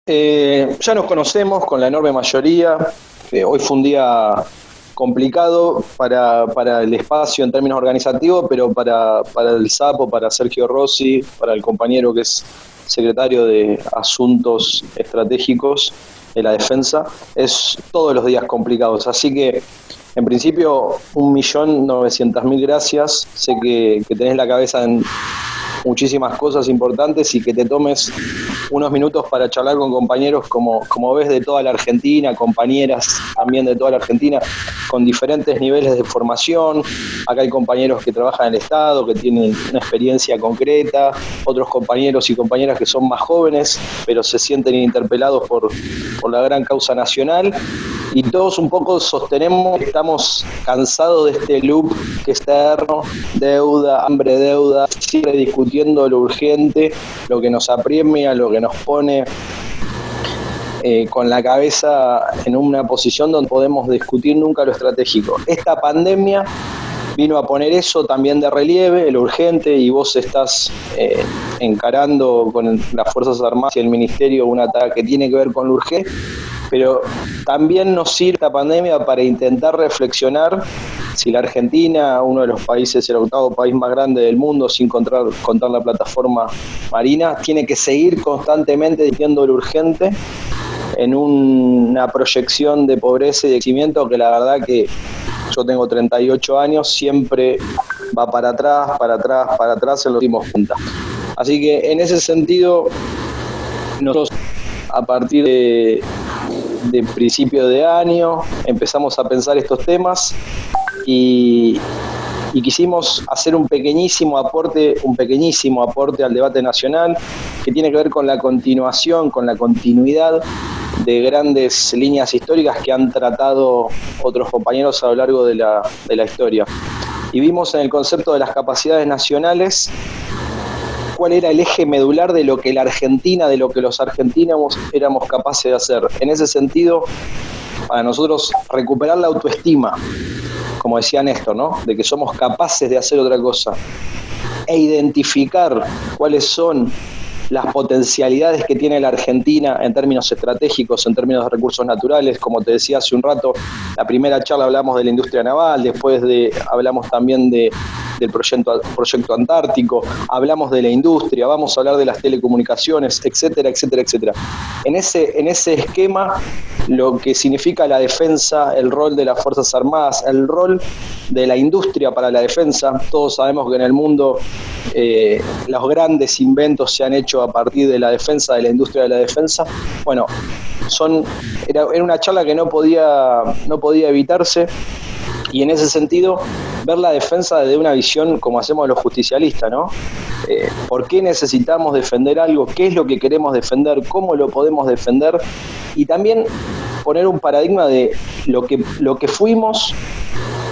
Ya nos conocemos con la enorme mayoría. Hoy fue un día complicado para el espacio en términos organizativos, pero para el Sapo, para Sergio Rossi, para el compañero que es secretario de Asuntos Estratégicos de la Defensa, es todos los días complicados. Así que, en principio, 1.900.000 gracias. Sé que tenés la cabeza en muchísimas cosas importantes y que te tomes unos minutos para charlar con compañeros como ves de toda la Argentina, compañeras también de toda la Argentina, con diferentes niveles de formación. Acá hay compañeros que trabajan en el Estado, que tienen una experiencia concreta, otros compañeros y compañeras que son más jóvenes, pero se sienten interpelados por la gran causa nacional. Y todos un poco sostenemos que estamos cansados de este loop que es eterno, deuda, hambre, deuda, siempre discutiendo lo urgente, lo que nos apremia, lo que nos pone con la cabeza en una posición donde podemos discutir nunca lo estratégico. Esta pandemia vino a poner eso también de relieve, lo urgente, y vos estás encarando con las Fuerzas Armadas y el Ministerio una tarea que tiene que ver con lo urgente, pero también nos sirve esta pandemia para intentar reflexionar si la Argentina, uno de los países, el octavo país más grande del mundo, sin contar la plataforma marina, tiene que seguir constantemente diciendo lo urgente en una proyección de pobreza y de crecimiento que la verdad que yo tengo 38 años, siempre va para atrás en los últimos puntos. Así que en ese sentido, nosotros a partir de principio de año empezamos a pensar estos temas y quisimos hacer un pequeñísimo aporte al debate nacional que tiene que ver con la continuación, con la continuidad de grandes líneas históricas que han tratado otros compañeros a lo largo de la historia. Y vimos en el concepto de las capacidades nacionales cuál era el eje medular de lo que la Argentina, de lo que los argentinos éramos capaces de hacer. En ese sentido, para nosotros recuperar la autoestima, como decía Néstor, ¿no? De que somos capaces de hacer otra cosa, e identificar cuáles son las potencialidades que tiene la Argentina en términos estratégicos, en términos de recursos naturales. Como te decía hace un rato, la primera charla hablamos de la industria naval, después hablamos también del proyecto antártico, hablamos de la industria, vamos a hablar de las telecomunicaciones, etcétera, etcétera, etcétera. En ese esquema, lo que significa la defensa, el rol de las Fuerzas Armadas, el rol de la industria para la defensa. Todos sabemos que en el mundo los grandes inventos se han hecho a partir de la defensa, de la industria de la defensa. Bueno, era una charla que no podía evitarse, y en ese sentido ver la defensa desde una visión como hacemos los justicialistas, ¿no? ¿Por qué necesitamos defender algo? ¿Qué es lo que queremos defender? ¿Cómo lo podemos defender? Y también poner un paradigma de lo que fuimos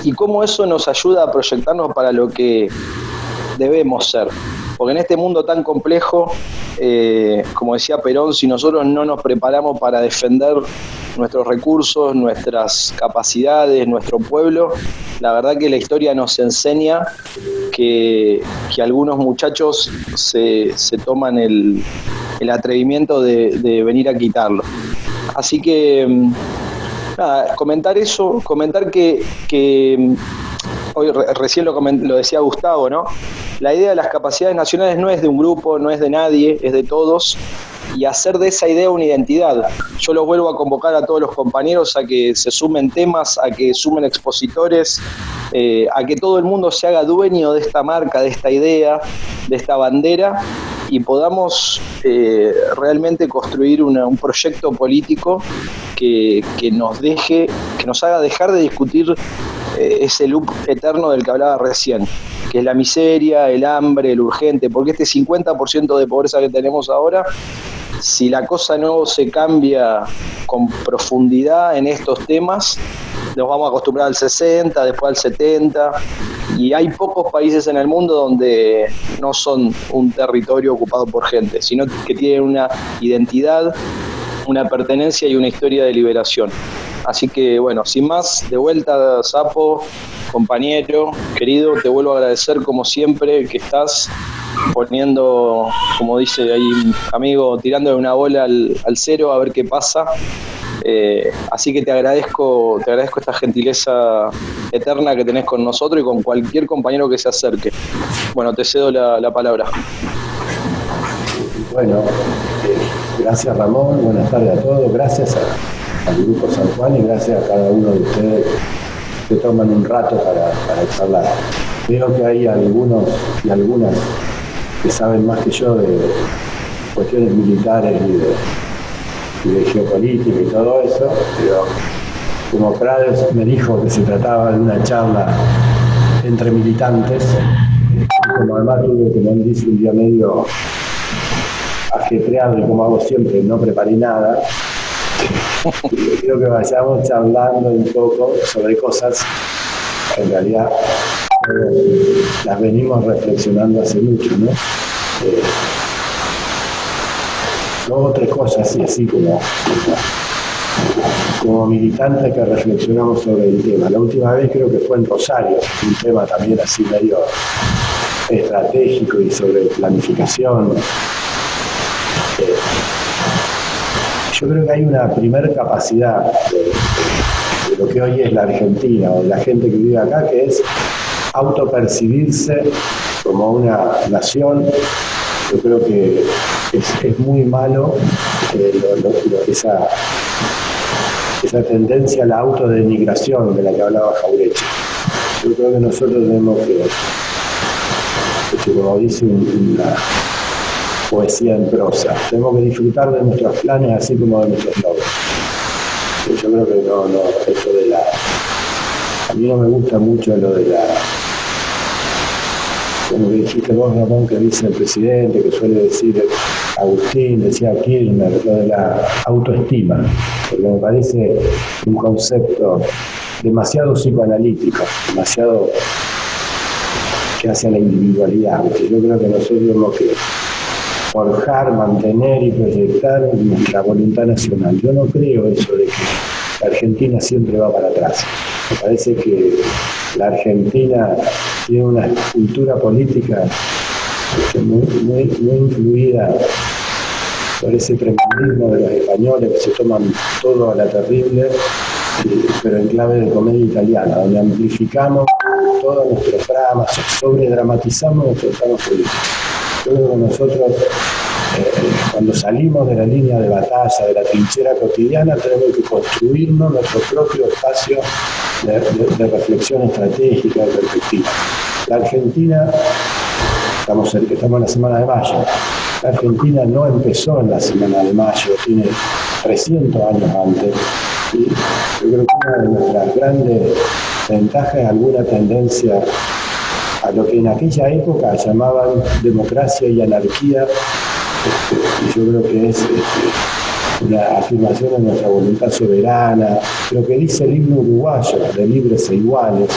y cómo eso nos ayuda a proyectarnos para lo que debemos ser. Porque en este mundo tan complejo, como decía Perón, si nosotros no nos preparamos para defender nuestros recursos, nuestras capacidades, nuestro pueblo, la verdad que la historia nos enseña que algunos muchachos se toman el atrevimiento de venir a quitarlo. Así que, nada, comentar que hoy recién lo decía Gustavo, ¿no? La idea de las capacidades nacionales no es de un grupo, no es de nadie, es de todos, y hacer de esa idea una identidad. Yo los vuelvo a convocar a todos los compañeros a que se sumen temas, a que sumen expositores, a que todo el mundo se haga dueño de esta marca, de esta idea, de esta bandera, y podamos realmente construir un proyecto político que nos haga dejar de discutir ese loop eterno del que hablaba recién, que es la miseria, el hambre, el urgente, porque este 50% de pobreza que tenemos ahora, si la cosa no se cambia con profundidad en estos temas, nos vamos a acostumbrar al 60, después al 70, y hay pocos países en el mundo donde no son un territorio ocupado por gente, sino que tienen una identidad, una pertenencia y una historia de liberación. Así que, bueno, sin más, de vuelta, Sapo, compañero, querido, te vuelvo a agradecer como siempre que estás poniendo, como dice ahí un amigo, tirándole una bola al cero a ver qué pasa. Así que te agradezco esta gentileza eterna que tenés con nosotros y con cualquier compañero que se acerque. Bueno, te cedo la palabra. Bueno, gracias Ramón, buenas tardes a todos, gracias al Grupo San Juan y gracias a cada uno de ustedes que toman un rato para charlar. Veo que hay algunos y algunas que saben más que yo de cuestiones militares y de geopolítica y todo eso, pero como Prades me dijo que se trataba de una charla entre militantes, y como además tuve, como él dice, un día medio ajetreado y como hago siempre, no preparé nada, quiero que vayamos charlando un poco sobre cosas que en realidad las venimos reflexionando hace mucho, ¿no? Luego tres cosas, así como militante que reflexionamos sobre el tema. La última vez creo que fue en Rosario, un tema también así medio estratégico y sobre planificación. Yo creo que hay una primera capacidad de lo que hoy es la Argentina o de la gente que vive acá, que es autopercibirse como una nación. Yo creo que es muy malo esa tendencia a la autodenigración de la que hablaba Jauretche. Yo creo que nosotros tenemos que como dice una poesía en prosa, tenemos que disfrutar de nuestros planes así como de nuestros logros. Yo creo que esto de a mí no me gusta mucho lo de como que dijiste vos, Ramón, que dice el presidente, que suele decir Agustín, decía Kirchner, lo de la autoestima, porque me parece un concepto demasiado psicoanalítico, demasiado que hace a la individualidad. Porque yo creo que nosotros tenemos que forjar, mantener y proyectar nuestra voluntad nacional. Yo no creo eso de que la Argentina siempre va para atrás. Me parece que la Argentina tiene una cultura política muy influida por ese tremendismo de los españoles que se toman todo a la terrible, pero en clave de comedia italiana, donde amplificamos todos nuestros dramas, sobredramatizamos nuestros dramas políticos. Yo creo que nosotros, cuando salimos de la línea de batalla, de la trinchera cotidiana, tenemos que construirnos nuestro propio espacio de reflexión estratégica, de perspectiva. La Argentina, estamos en la semana de mayo, la Argentina no empezó en la semana de mayo, tiene 300 años antes, y yo creo que una de nuestras grandes ventajas es alguna tendencia a lo que en aquella época llamaban democracia y anarquía, y yo creo que es una afirmación de nuestra voluntad soberana, lo que dice el himno uruguayo, de libres e iguales.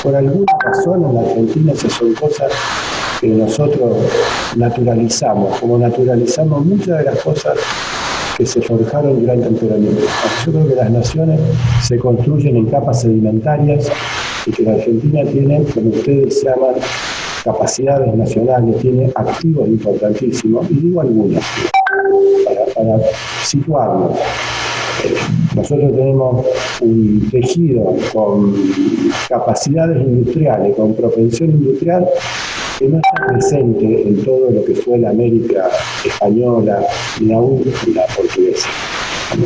Por alguna razón en la Argentina esas son cosas que nosotros naturalizamos, como naturalizamos muchas de las cosas que se forjaron durante el peronismo. Yo creo que las naciones se construyen en capas sedimentarias y que la Argentina tiene, como ustedes llaman, capacidades nacionales, tiene activos importantísimos, y digo algunas, para situarnos. Nosotros tenemos un tejido con capacidades industriales, con propensión industrial, que no está presente en todo lo que fue la América española y aún la portuguesa.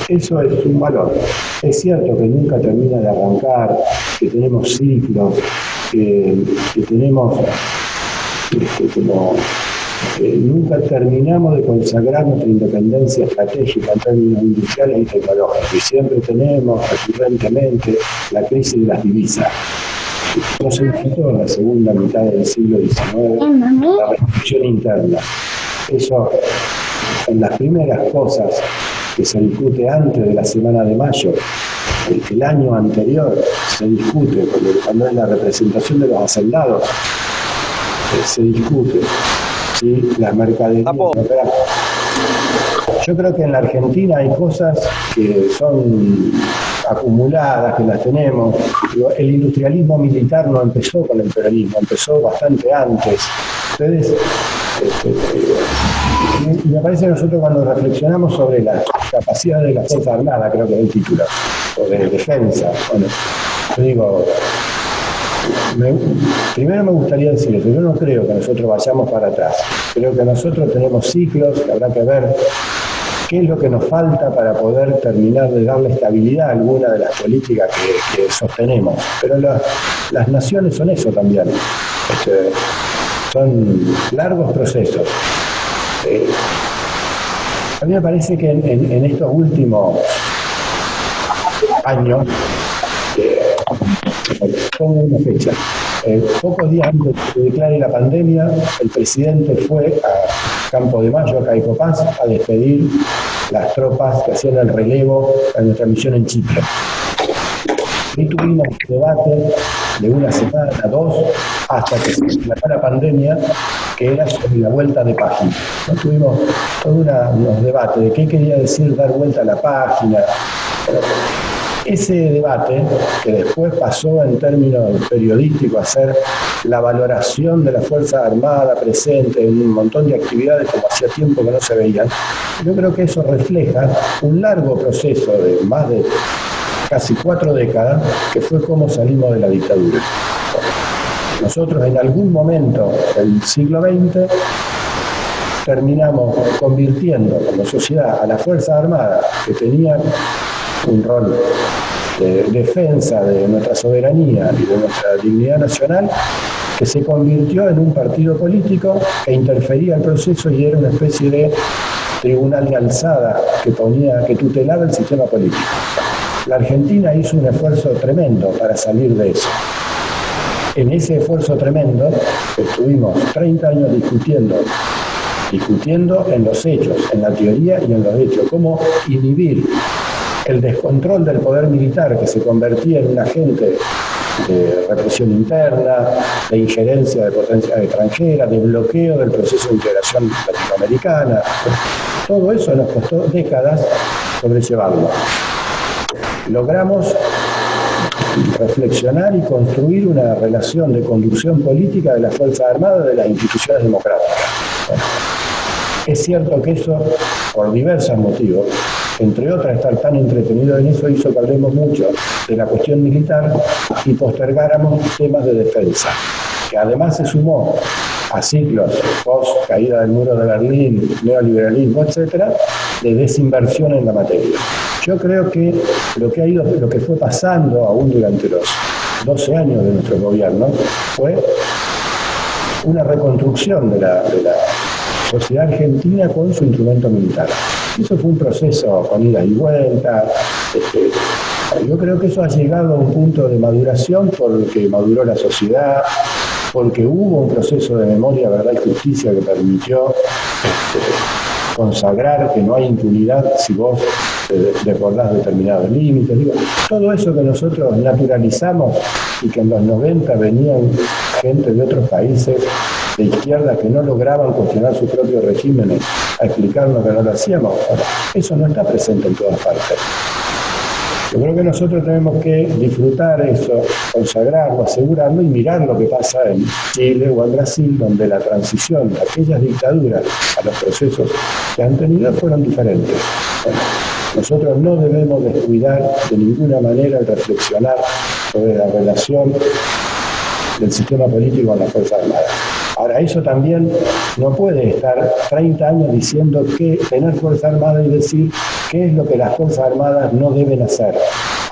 Eso es un valor. Es cierto que nunca termina de arrancar, que tenemos ciclos, que tenemos nunca terminamos de consagrar nuestra independencia estratégica en términos industriales y tecnológicos. Y siempre tenemos recurrentemente la crisis de las divisas. No se quitó en la segunda mitad del siglo XIX la restricción interna. Eso, en las primeras cosas que se discute antes de la semana de mayo, el año anterior se discute, cuando es la representación de los hacendados, se discute si las mercaderías operan. Yo creo que en la Argentina hay cosas que son acumuladas, que las tenemos. El industrialismo militar no empezó con el peronismo, empezó bastante antes. Ustedes Y me parece que nosotros cuando reflexionamos sobre la capacidad de la Fuerza Armada, creo que es el título, o de defensa, bueno, yo digo, primero me gustaría decir eso, yo no creo que nosotros vayamos para atrás, creo que nosotros tenemos ciclos, que habrá que ver qué es lo que nos falta para poder terminar de darle estabilidad a alguna de las políticas que sostenemos, pero las naciones son eso también, son largos procesos. A mí me parece que en estos últimos años, pongo una fecha, pocos días antes de que se declare la pandemia, el presidente fue a Campo de Mayo, a Caicopaz, a despedir las tropas que hacían el relevo en nuestra misión en Chipre. Y tuvimos un debate de una semana, dos, hasta que se declaró la pandemia, que era sobre la vuelta de página. ¿No? Tuvimos todos unos debates de qué quería decir dar vuelta a la página. Ese debate, que después pasó en términos periodísticos a ser la valoración de la Fuerza Armada presente en un montón de actividades como hacía tiempo que no se veían, yo creo que eso refleja un largo proceso de más de casi 4 décadas, que fue cómo salimos de la dictadura. Nosotros en algún momento del siglo XX terminamos convirtiendo como sociedad a la Fuerza Armada, que tenía un rol de defensa de nuestra soberanía y de nuestra dignidad nacional, que se convirtió en un partido político que interfería el proceso y era una especie de tribunal de alzada que tutelaba el sistema político. La Argentina hizo un esfuerzo tremendo para salir de eso. En ese esfuerzo tremendo estuvimos 30 años discutiendo en los hechos, en la teoría y en los hechos, cómo inhibir el descontrol del poder militar, que se convertía en un agente de represión interna, de injerencia de potencias extranjeras, de bloqueo del proceso de integración latinoamericana. Todo eso nos costó décadas sobrellevarlo. Logramos reflexionar y construir una relación de conducción política de la Fuerza Armada de las instituciones democráticas. Es cierto que eso, por diversos motivos, entre otras estar tan entretenido en eso, hizo que hablemos mucho de la cuestión militar y postergáramos temas de defensa, que además se sumó a ciclos post caída del muro de Berlín, neoliberalismo, etcétera, de desinversión en la materia. Yo creo que lo que fue pasando aún durante los 12 años de nuestro gobierno fue una reconstrucción de la sociedad argentina con su instrumento militar. Eso fue un proceso con ida y vuelta. Yo creo que eso ha llegado a un punto de maduración porque maduró la sociedad, porque hubo un proceso de memoria, verdad y justicia que permitió consagrar que no hay impunidad si vos desbordás determinados límites. Digo, todo eso que nosotros naturalizamos y que en los 90 venían gente de otros países de izquierda que no lograban cuestionar sus propios regímenes a explicarnos que no lo hacíamos, eso no está presente en todas partes. Yo creo que nosotros tenemos que disfrutar eso, consagrarlo, asegurarlo y mirar lo que pasa en Chile o en Brasil, donde la transición de aquellas dictaduras a los procesos que han tenido fueron diferentes. Bueno, nosotros no debemos descuidar de ninguna manera el reflexionar sobre la relación del sistema político con la Fuerza Armada. Ahora, eso también no puede estar 30 años diciendo que tener Fuerza Armada y decir qué es lo que las Fuerzas Armadas no deben hacer.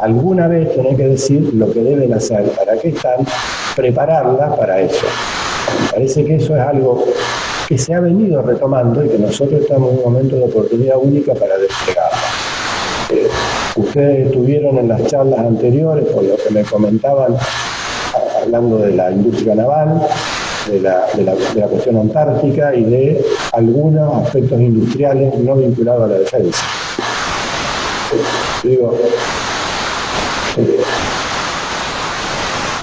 Alguna vez tenés que decir lo que deben hacer, para qué están, prepararlas para eso. Me parece que eso es algo que se ha venido retomando y que nosotros estamos en un momento de oportunidad única para desplegarlo. Ustedes estuvieron en las charlas anteriores, por lo que me comentaban, hablando de la industria naval, de la cuestión antártica y de algunos aspectos industriales no vinculados a la defensa. Digo,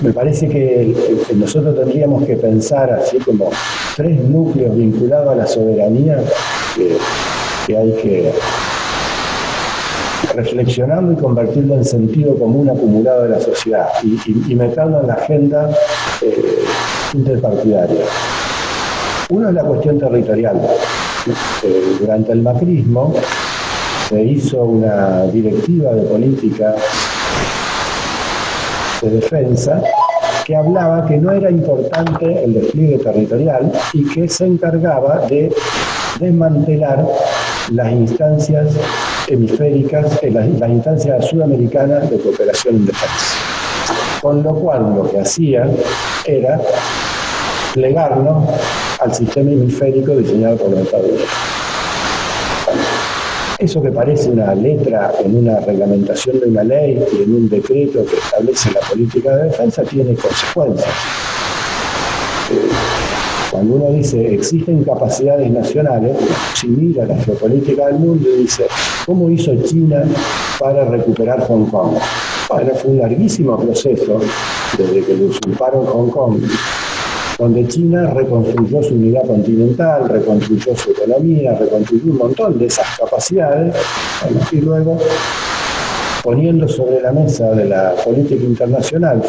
me parece que nosotros tendríamos que pensar así como 3 núcleos vinculados a la soberanía que hay que reflexionarlo y convertirlo en sentido común acumulado de la sociedad y meterlo en la agenda interpartidaria. Uno es la cuestión territorial. Durante el macrismo se hizo una directiva de política de defensa que hablaba que no era importante el despliegue territorial y que se encargaba de desmantelar las instancias hemisféricas, las instancias sudamericanas de cooperación en defensa. Con lo cual lo que hacía era plegarnos al sistema hemisférico diseñado por los Estados Unidos. Eso que parece una letra en una reglamentación de una ley y en un decreto que establece la política de defensa tiene consecuencias. Cuando uno dice existen capacidades nacionales, si mira la geopolítica del mundo y dice ¿cómo hizo China para recuperar Hong Kong? Bueno, fue un larguísimo proceso desde que le usurparon Hong Kong, donde China reconstruyó su unidad continental, reconstruyó su economía, reconstruyó un montón de esas capacidades, y luego, poniendo sobre la mesa de la política internacional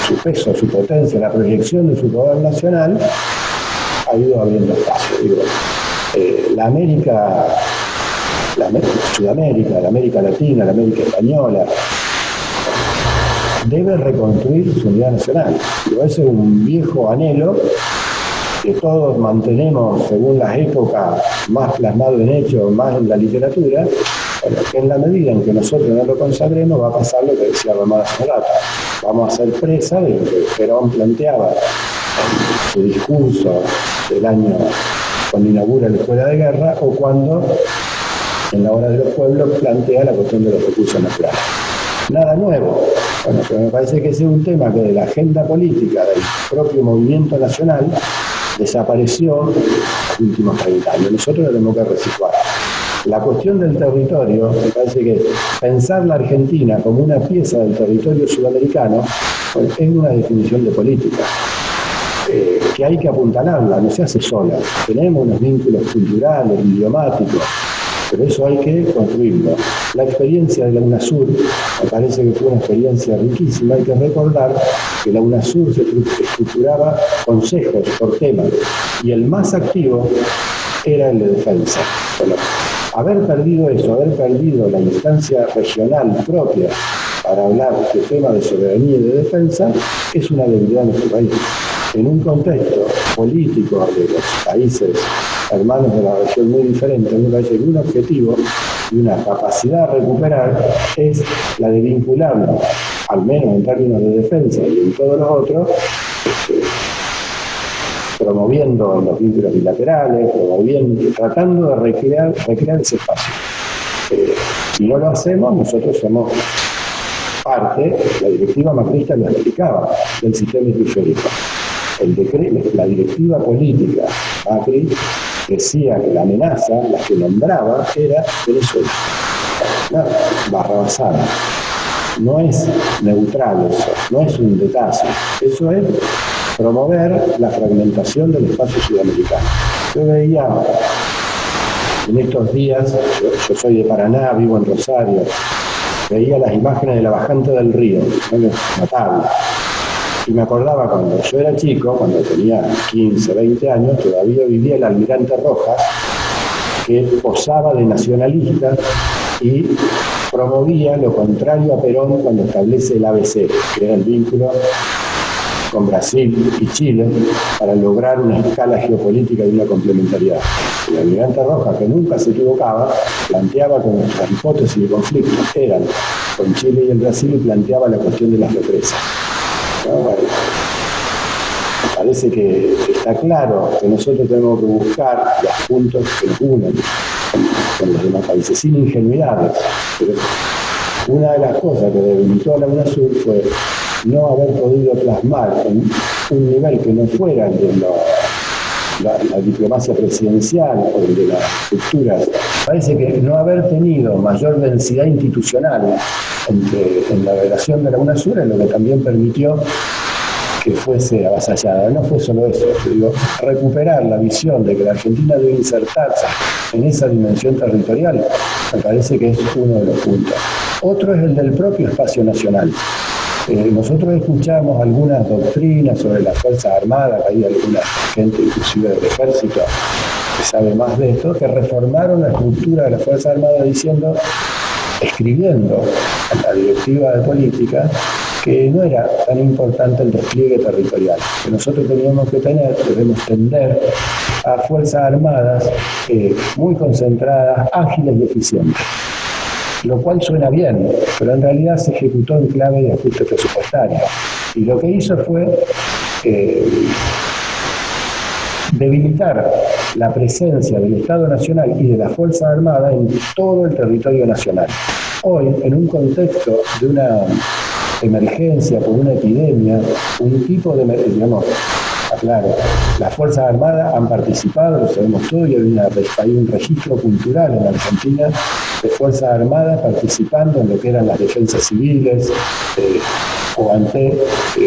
su peso, su potencia, la proyección de su poder nacional, ha ido abriendo espacio. Sudamérica, la América Latina, la América Española, debe reconstruir su unidad nacional. Ese es un viejo anhelo que todos mantenemos según las épocas, más plasmado en hechos, más en la literatura, bueno, que en la medida en que nosotros no lo consagremos va a pasar lo que decía Román hace rato. Vamos a ser presa de lo que Perón planteaba en su discurso del año cuando inaugura la Escuela de Guerra o cuando en la Hora de los Pueblos plantea la cuestión de los recursos naturales. Nada nuevo. Bueno, pero me parece que ese es un tema que de la agenda política del propio movimiento nacional desapareció en los últimos 30 años. Nosotros lo tenemos que resituar. La cuestión del territorio, me parece que pensar la Argentina como una pieza del territorio sudamericano, bueno, es una definición de política, que hay que apuntalarla, no se hace sola. Tenemos unos vínculos culturales, idiomáticos, pero eso hay que construirlo. La experiencia de la UNASUR me parece que fue una experiencia riquísima. Hay que recordar que la UNASUR se estructuraba consejos por tema y el más activo era el de defensa. Bueno, haber perdido eso, haber perdido la instancia regional propia para hablar de temas de soberanía y de defensa, es una debilidad de nuestro país. En un contexto político de los países hermanos de la región muy diferentes, me parece que un objetivo y una capacidad a recuperar es la de vincularnos, al menos en términos de defensa y en todos los otros, promoviendo los vínculos bilaterales, tratando de recrear ese espacio. Si no lo hacemos, nosotros somos parte, la directiva macrista lo explicaba, del sistema hemisférico. La directiva política Macri decía que la amenaza, la que nombraba, era Venezuela. Barrabasada. No es neutral eso, no es un detalle. Eso es promover la fragmentación del espacio sudamericano. Yo veía en estos días, yo soy de Paraná, vivo en Rosario, veía las imágenes de la bajante del río, notable. Y me acordaba cuando yo era chico, cuando tenía 15, 20 años, todavía vivía el almirante Rojas, que posaba de nacionalista y promovía lo contrario a Perón cuando establece el ABC, que era el vínculo con Brasil y Chile para lograr una escala geopolítica y una complementariedad. El almirante Rojas, que nunca se equivocaba, planteaba que nuestras hipótesis de conflicto eran con Chile y el Brasil y planteaba la cuestión de las represas. Bueno, parece que está claro que nosotros tenemos que buscar los puntos que nos unen con los demás países, sin ingenuidades. Pero una de las cosas que debilitó a la UNASUR fue no haber podido plasmar en un nivel que no fuera el de la diplomacia presidencial o el de las estructuras. Parece que no haber tenido mayor densidad institucional en la relación de la UNASUR es lo que también permitió que fuese avasallada. No fue solo eso, digo, recuperar la visión de que la Argentina debe insertarse en esa dimensión territorial, me parece que es uno de los puntos. Otro es el del propio espacio nacional. Nosotros escuchamos algunas doctrinas sobre las Fuerzas Armadas, hay alguna gente inclusive del Ejército que sabe más de esto, que reformaron la estructura de las Fuerzas Armadas escribiendo a la directiva de política que no era tan importante el despliegue territorial, que nosotros debemos tender a Fuerzas Armadas muy concentradas, ágiles y eficientes. Lo cual suena bien, pero en realidad se ejecutó en clave de ajuste presupuestario. Y lo que hizo fue debilitar la presencia del Estado Nacional y de las Fuerzas Armadas en todo el territorio nacional. Hoy, en un contexto de una emergencia por una epidemia, un tipo de, digamos, claro, las Fuerzas Armadas han participado, lo sabemos todo, y hay un registro cultural en Argentina de Fuerzas Armadas participando en lo que eran las defensas civiles o ante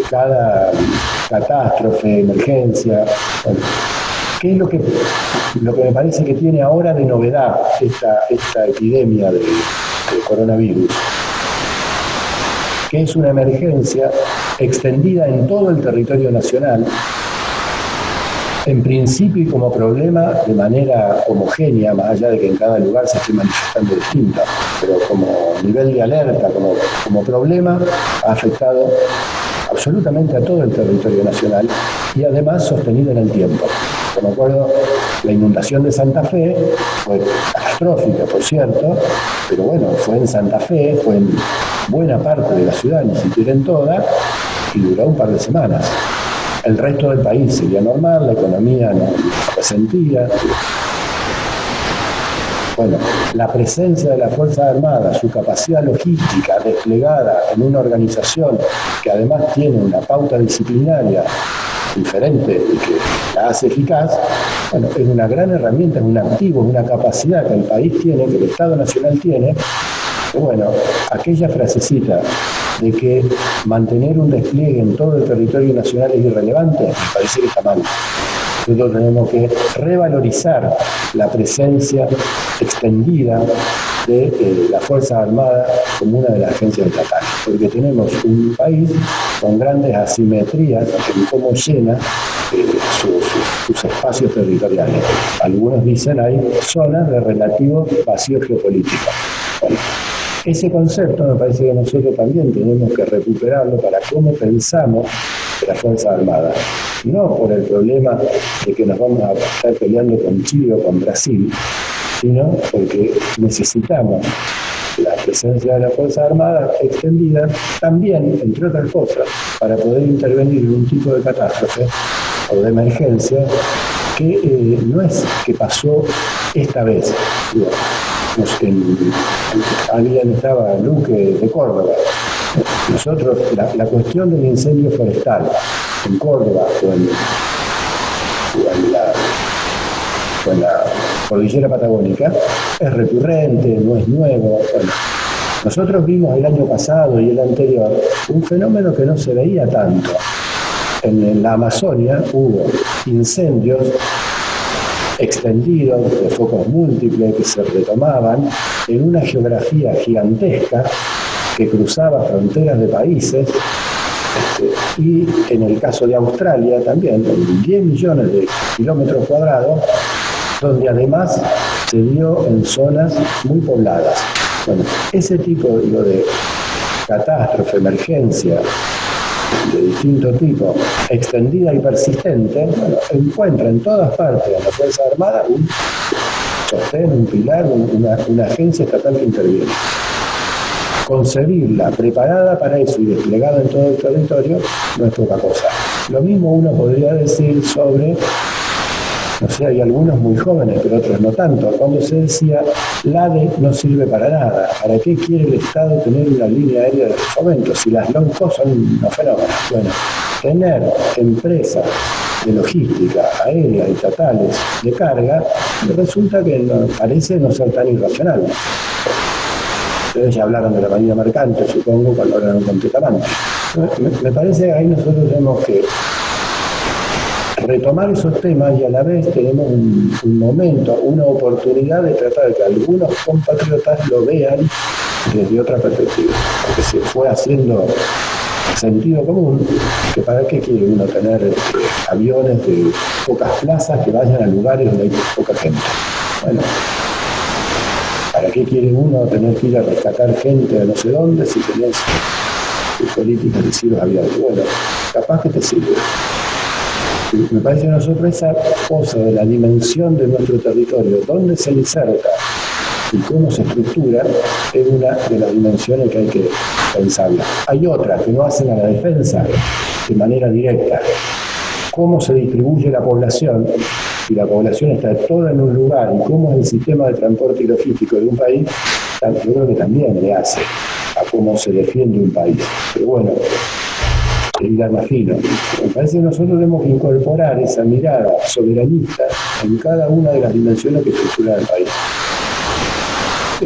cada catástrofe, emergencia. Bueno, ¿qué es lo que me parece que tiene ahora de novedad esta epidemia de coronavirus? Que es una emergencia extendida en todo el territorio nacional, en principio y como problema de manera homogénea, más allá de que en cada lugar se esté manifestando distinta, pero como nivel de alerta, como problema, ha afectado absolutamente a todo el territorio nacional y además sostenido en el tiempo. Me acuerdo, la inundación de Santa Fe fue catastrófica, por cierto, pero bueno, fue en Santa Fe, fue en buena parte de la ciudad, ni siquiera en toda, y duró un par de semanas. El resto del país seguía normal, la economía no resentía. Bueno, la presencia de las Fuerzas Armadas, su capacidad logística desplegada en una organización que además tiene una pauta disciplinaria diferente y que la hace eficaz, bueno, es una gran herramienta, es un activo, es una capacidad que el país tiene, que el Estado Nacional tiene. Y bueno, aquella frasecita de que mantener un despliegue en todo el territorio nacional es irrelevante, me parece que está mal. Nosotros tenemos que revalorizar la presencia extendida de las Fuerzas Armadas como una de las agencias estatales, porque tenemos un país con grandes asimetrías en cómo llena sus espacios territoriales. Algunos dicen hay zonas de relativo vacío geopolítico. Bueno, ese concepto me parece que nosotros también tenemos que recuperarlo para cómo pensamos de las Fuerzas Armadas. No por el problema de que nos vamos a estar peleando con Chile o con Brasil, sino porque necesitamos la presencia de las Fuerzas Armadas extendida también, entre otras cosas, para poder intervenir en un tipo de catástrofe o de emergencia que no es que pasó esta vez. Digo, alguien estaba Luque de Córdoba. Nosotros, la cuestión del incendio forestal en Córdoba o en la cordillera patagónica es recurrente, no es nuevo. Bueno, nosotros vimos el año pasado y el anterior un fenómeno que no se veía tanto. En la Amazonia hubo incendios extendidos de focos múltiples que se retomaban en una geografía gigantesca que cruzaba fronteras de países, y en el caso de Australia también, 10 millones de kilómetros cuadrados, donde además se dio en zonas muy pobladas. Bueno, ese tipo de catástrofe, emergencia, de distinto tipo, extendida y persistente, bueno, encuentra en todas partes de la Fuerza Armada un sostén, un pilar, una agencia estatal que interviene. Concebirla, preparada para eso y desplegada en todo el territorio, no es poca cosa. Lo mismo uno podría decir sobre, no sé, hay algunos muy jóvenes, pero otros no tanto, cuando se decía, la ADE no sirve para nada. ¿Para qué quiere el Estado tener una línea aérea de fomento si las long cost son unos fenómenos? Bueno, tener empresas de logística aérea, estatales, de carga, resulta que parece no ser tan irracional. Ustedes ya hablaron de la marina mercante, supongo, cuando hablaron con Tetamante. Me parece que ahí nosotros tenemos que retomar esos temas y a la vez tenemos un momento, una oportunidad de tratar de que algunos compatriotas lo vean desde otra perspectiva, porque se fue haciendo sentido común, que para qué quiere uno tener aviones de pocas plazas que vayan a lugares donde hay poca gente. Bueno, ¿para qué quiere uno tener que ir a rescatar gente de no sé dónde si tenés políticas de cielos abiertos? Bueno, capaz que te sirve. Me parece que nosotros esa cosa de la dimensión de nuestro territorio, dónde se inserta y cómo se estructura, es una de las dimensiones que hay que pensarla. Hay otras que no hacen a la defensa de manera directa. Cómo se distribuye la población, si la población está toda en un lugar, y cómo es el sistema de transporte y logístico de un país, yo creo que también le hace a cómo se defiende un país. Pero bueno, es hilar más fino. Me parece que nosotros debemos incorporar esa mirada soberanista en cada una de las dimensiones que estructuran el país.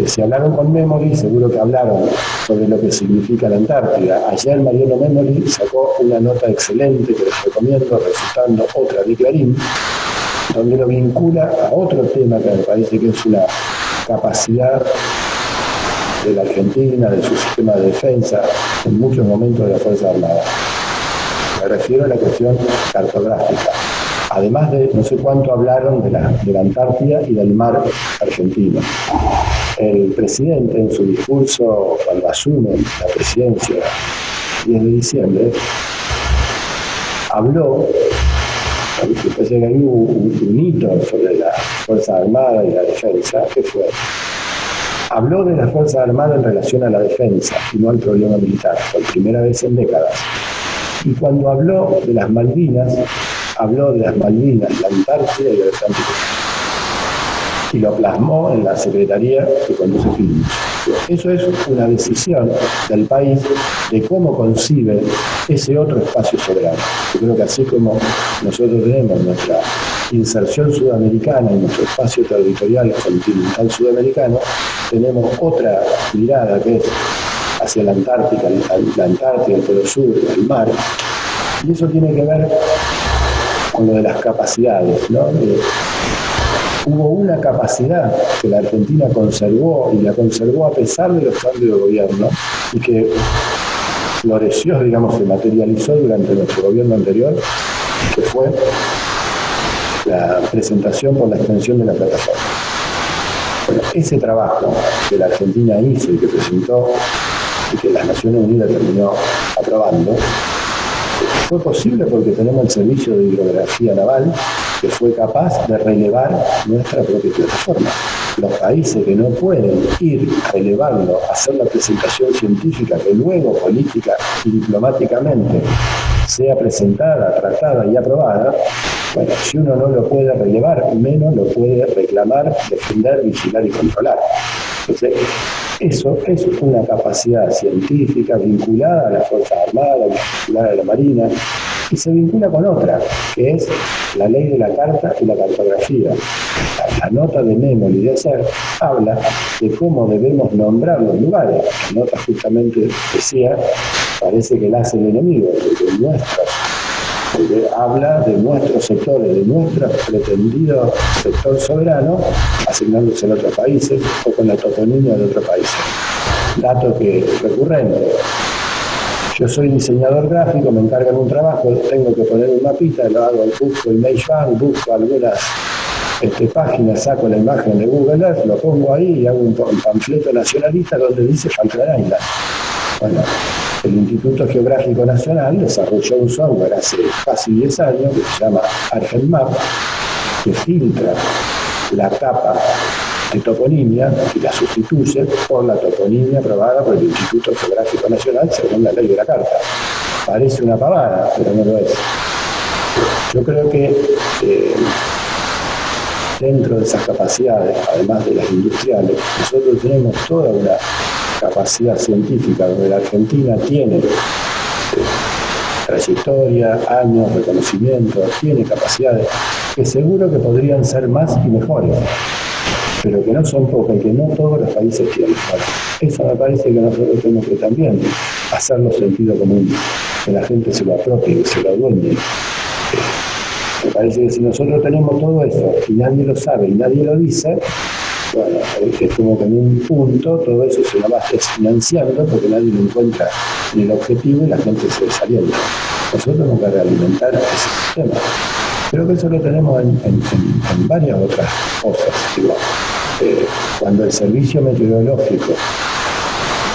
Si hablaron con Memory, seguro que hablaron sobre lo que significa la Antártida. Ayer Mariano Memory sacó una nota excelente que les recomiendo, recitando otra de Clarín, donde lo vincula a otro tema que me parece que es una capacidad de la Argentina, de su sistema de defensa, en muchos momentos de la Fuerza Armada. Me refiero a la cuestión cartográfica. Además de, no sé cuánto hablaron de la Antártida y del mar argentino. El presidente, en su discurso, cuando asume la presidencia, el 10 de diciembre, habló, me parece que hay un hito sobre la Fuerza Armada y la defensa, que fue, habló de la Fuerza Armada en relación a la defensa y no al problema militar, por primera vez en décadas. Y cuando habló de las Malvinas, habló de las Malvinas, la Antártida y el Atlántico. Y lo plasmó en la Secretaría que conduce Quilmes. Eso es una decisión del país de cómo concibe ese otro espacio soberano. Yo creo que así como nosotros tenemos nuestra inserción sudamericana en nuestro espacio territorial continental sudamericano, tenemos otra mirada que es hacia la Antártica, el Polo Sur, el mar, y eso tiene que ver con lo de las capacidades, ¿no? Hubo una capacidad que la Argentina conservó, y la conservó a pesar de los cambios de gobierno, y que floreció, digamos, se materializó durante nuestro gobierno anterior, que fue la presentación por la extensión de la plataforma. Bueno, ese trabajo que la Argentina hizo y que presentó y que las Naciones Unidas terminó aprobando, fue posible porque tenemos el Servicio de Hidrografía Naval que fue capaz de relevar nuestra propia plataforma. Los países que no pueden ir relevando, hacer la presentación científica que luego política y diplomáticamente sea presentada, tratada y aprobada, bueno, si uno no lo puede relevar, menos lo puede reclamar, defender, vigilar y controlar. Entonces, eso es una capacidad científica vinculada a las Fuerzas Armadas, vinculada a la Marina, y se vincula con otra, que es la ley de la carta y la cartografía. La nota de Memory de ayer habla de cómo debemos nombrar los lugares. La nota justamente decía, parece que la hace el enemigo, porque habla de nuestros sectores, de nuestro pretendido sector soberano, asignándose a otros países o con la toponimia de otros países. Dato que recurrente. Yo soy diseñador gráfico, me encargan un trabajo, tengo que poner un mapita, lo hago, busco ImageBank, busco algunas páginas, saco la imagen de Google Earth, lo pongo ahí y hago un panfleto nacionalista donde dice Falkland Island. Bueno, el Instituto Geográfico Nacional desarrolló un software hace casi 10 años que se llama ArgenMap, que filtra la capa de toponimia y la sustituye por la toponimia aprobada por el Instituto Geográfico Nacional según la ley de la carta. Parece una pavada, pero no lo es. Yo creo que dentro de esas capacidades, además de las industriales, nosotros tenemos toda una capacidad científica donde la Argentina tiene trayectoria, años, reconocimiento, tiene capacidades que seguro que podrían ser más y mejores, pero que no son pocas y que no todos los países tienen. Eso me parece que nosotros tenemos que también hacerlo sentido común, que la gente se lo apropie, que se lo adueñe. Me parece que si nosotros tenemos todo eso y nadie lo sabe y nadie lo dice, bueno, es como que en un punto todo eso se lo va desfinanciando porque nadie lo encuentra en el objetivo y la gente se desalienta. Nosotros tenemos que realimentar ese sistema. Creo que eso lo tenemos en varias otras cosas. Digo, cuando el servicio meteorológico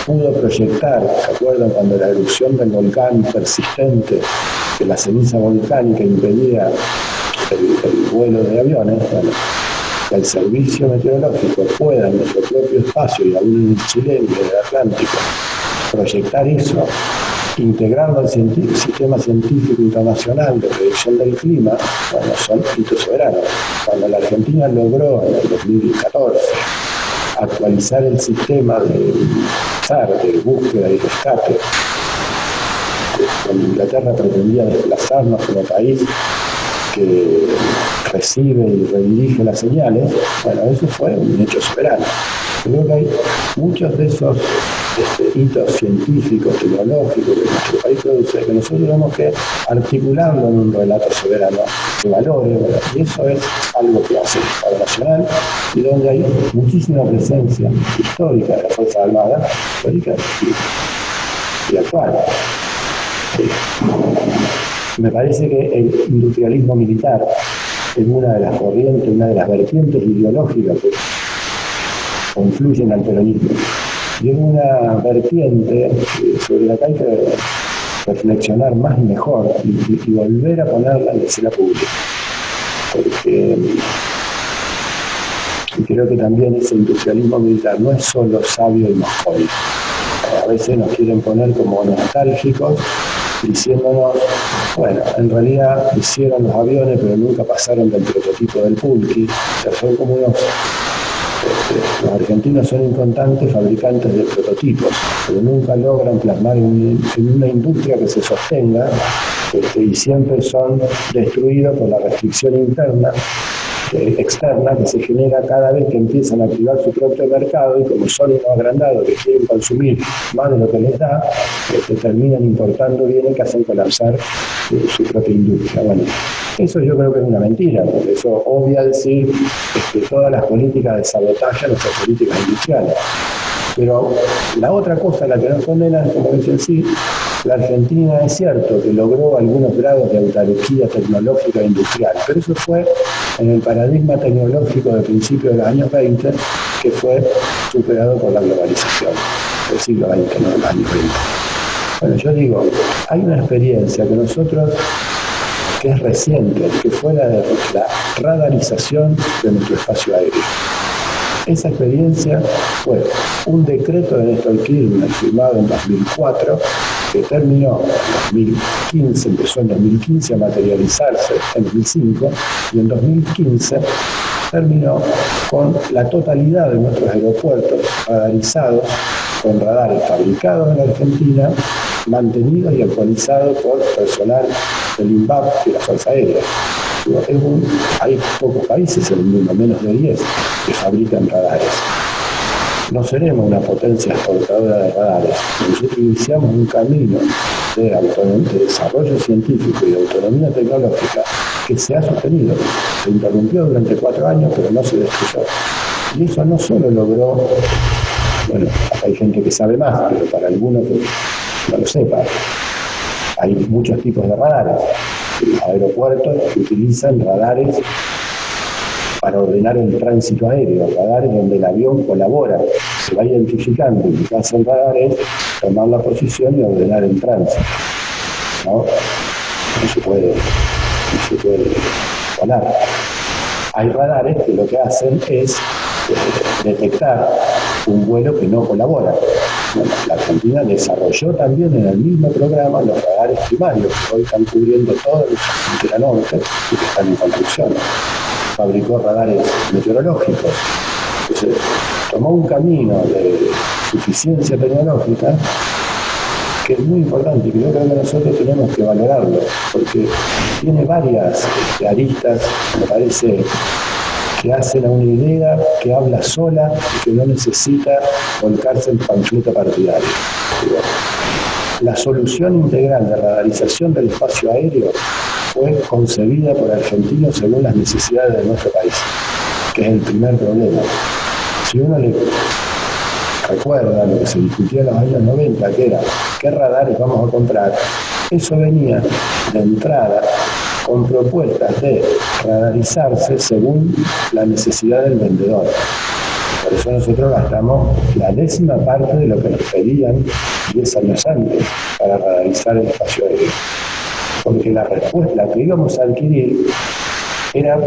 pudo proyectar, ¿se acuerdan? Cuando la erupción del volcán persistente, que la ceniza volcánica impedía el vuelo de aviones, bueno, que el servicio meteorológico pueda en nuestro propio espacio y aún en el chileno y en el Atlántico proyectar eso, integrarlo al sistema científico internacional de predicción del clima, bueno, son hitos soberanos. Cuando la Argentina logró en el 2014 actualizar el sistema de SAR, de búsqueda y rescate, cuando Inglaterra pretendía desplazarnos como país que recibe y redirige las señales, bueno, eso fue un hecho soberano. Creo que hay muchos de esos hitos científicos, tecnológicos que nuestro país produce, que nosotros tenemos que articularlo en un relato soberano de valores, ¿verdad? Y eso es algo que hace el Estado Nacional y donde hay muchísima presencia histórica de la Fuerza Armada, histórica y actual. Me parece que el industrialismo militar es una de las corrientes, una de las vertientes ideológicas que confluyen al peronismo. Y es una vertiente sobre la que hay que reflexionar más y mejor y volver a ponerla en la escena pública. Porque creo que también ese industrialismo militar no es solo sabio y moscovita. A veces nos quieren poner como nostálgicos, diciéndonos, bueno, en realidad hicieron los aviones, pero nunca pasaron del prototipo del Pulqui. O sea, son como unos... los argentinos son inconstantes fabricantes de prototipos, pero nunca logran plasmar en una industria que se sostenga, y siempre son destruidos por la restricción externa que se genera cada vez que empiezan a activar su propio mercado, y como son unos agrandados que quieren consumir más de lo que les da, terminan importando bienes que hacen colapsar su propia industria. Bueno, eso yo creo que es una mentira, porque eso obvia decir todas las políticas de sabotaje a nuestras políticas industriales. Pero la otra cosa a la que nos condenan es, como dicen, sí, la Argentina es cierto que logró algunos grados de autarquía tecnológica e industrial, pero eso fue en el paradigma tecnológico de principios de los años 20, que fue superado por la globalización del siglo XX, no de los años 20. Bueno, yo digo, hay una experiencia que nosotros, que es reciente, que fue la de la radarización de nuestro espacio aéreo. Esa experiencia fue un decreto de Néstor Kirchner firmado en 2004, que terminó en 2015, empezó en 2015 a materializarse en 2005, y en 2015 terminó con la totalidad de nuestros aeropuertos radarizados, con radares fabricados en la Argentina, mantenidos y actualizados por personal del INVAP y la Fuerza Aérea. Hay pocos países en el mundo, menos de 10, que fabrican radares. No seremos una potencia exportadora de radares. Nosotros iniciamos un camino de desarrollo científico y de autonomía tecnológica que se ha sostenido. Se interrumpió durante 4 años, pero no se destruyó. Y eso no solo logró, bueno, hay gente que sabe más, pero para algunos que no lo sepa, hay muchos tipos de radares. Los aeropuertos utilizan radares para ordenar el tránsito aéreo, radares donde el avión colabora, se va identificando, y lo que hacen radares es tomar la posición y ordenar el tránsito. No se puede volar. Hay radares que lo que hacen es detectar un vuelo que no colabora. Bueno, la Argentina desarrolló también en el mismo programa los radares primarios, que hoy están cubriendo toda la frontera norte y que están en construcción. Fabricó radares meteorológicos. Entonces, tomó un camino de suficiencia tecnológica que es muy importante, y creo que nosotros tenemos que valorarlo, porque tiene varias aristas, me parece, que hacen a una idea que habla sola y que no necesita volcarse en panfleto partidario. La solución integral de radarización del espacio aéreo fue concebida por argentinos según las necesidades de nuestro país, que es el primer problema. si uno le recuerda lo que se discutió en los años 90, que era qué radares vamos a comprar, eso venía de entrada con propuestas de radarizarse según la necesidad del vendedor. Por eso nosotros gastamos la 10ª parte de lo que nos pedían 10 años antes para radarizar el espacio aéreo. Porque la respuesta que íbamos a adquirir era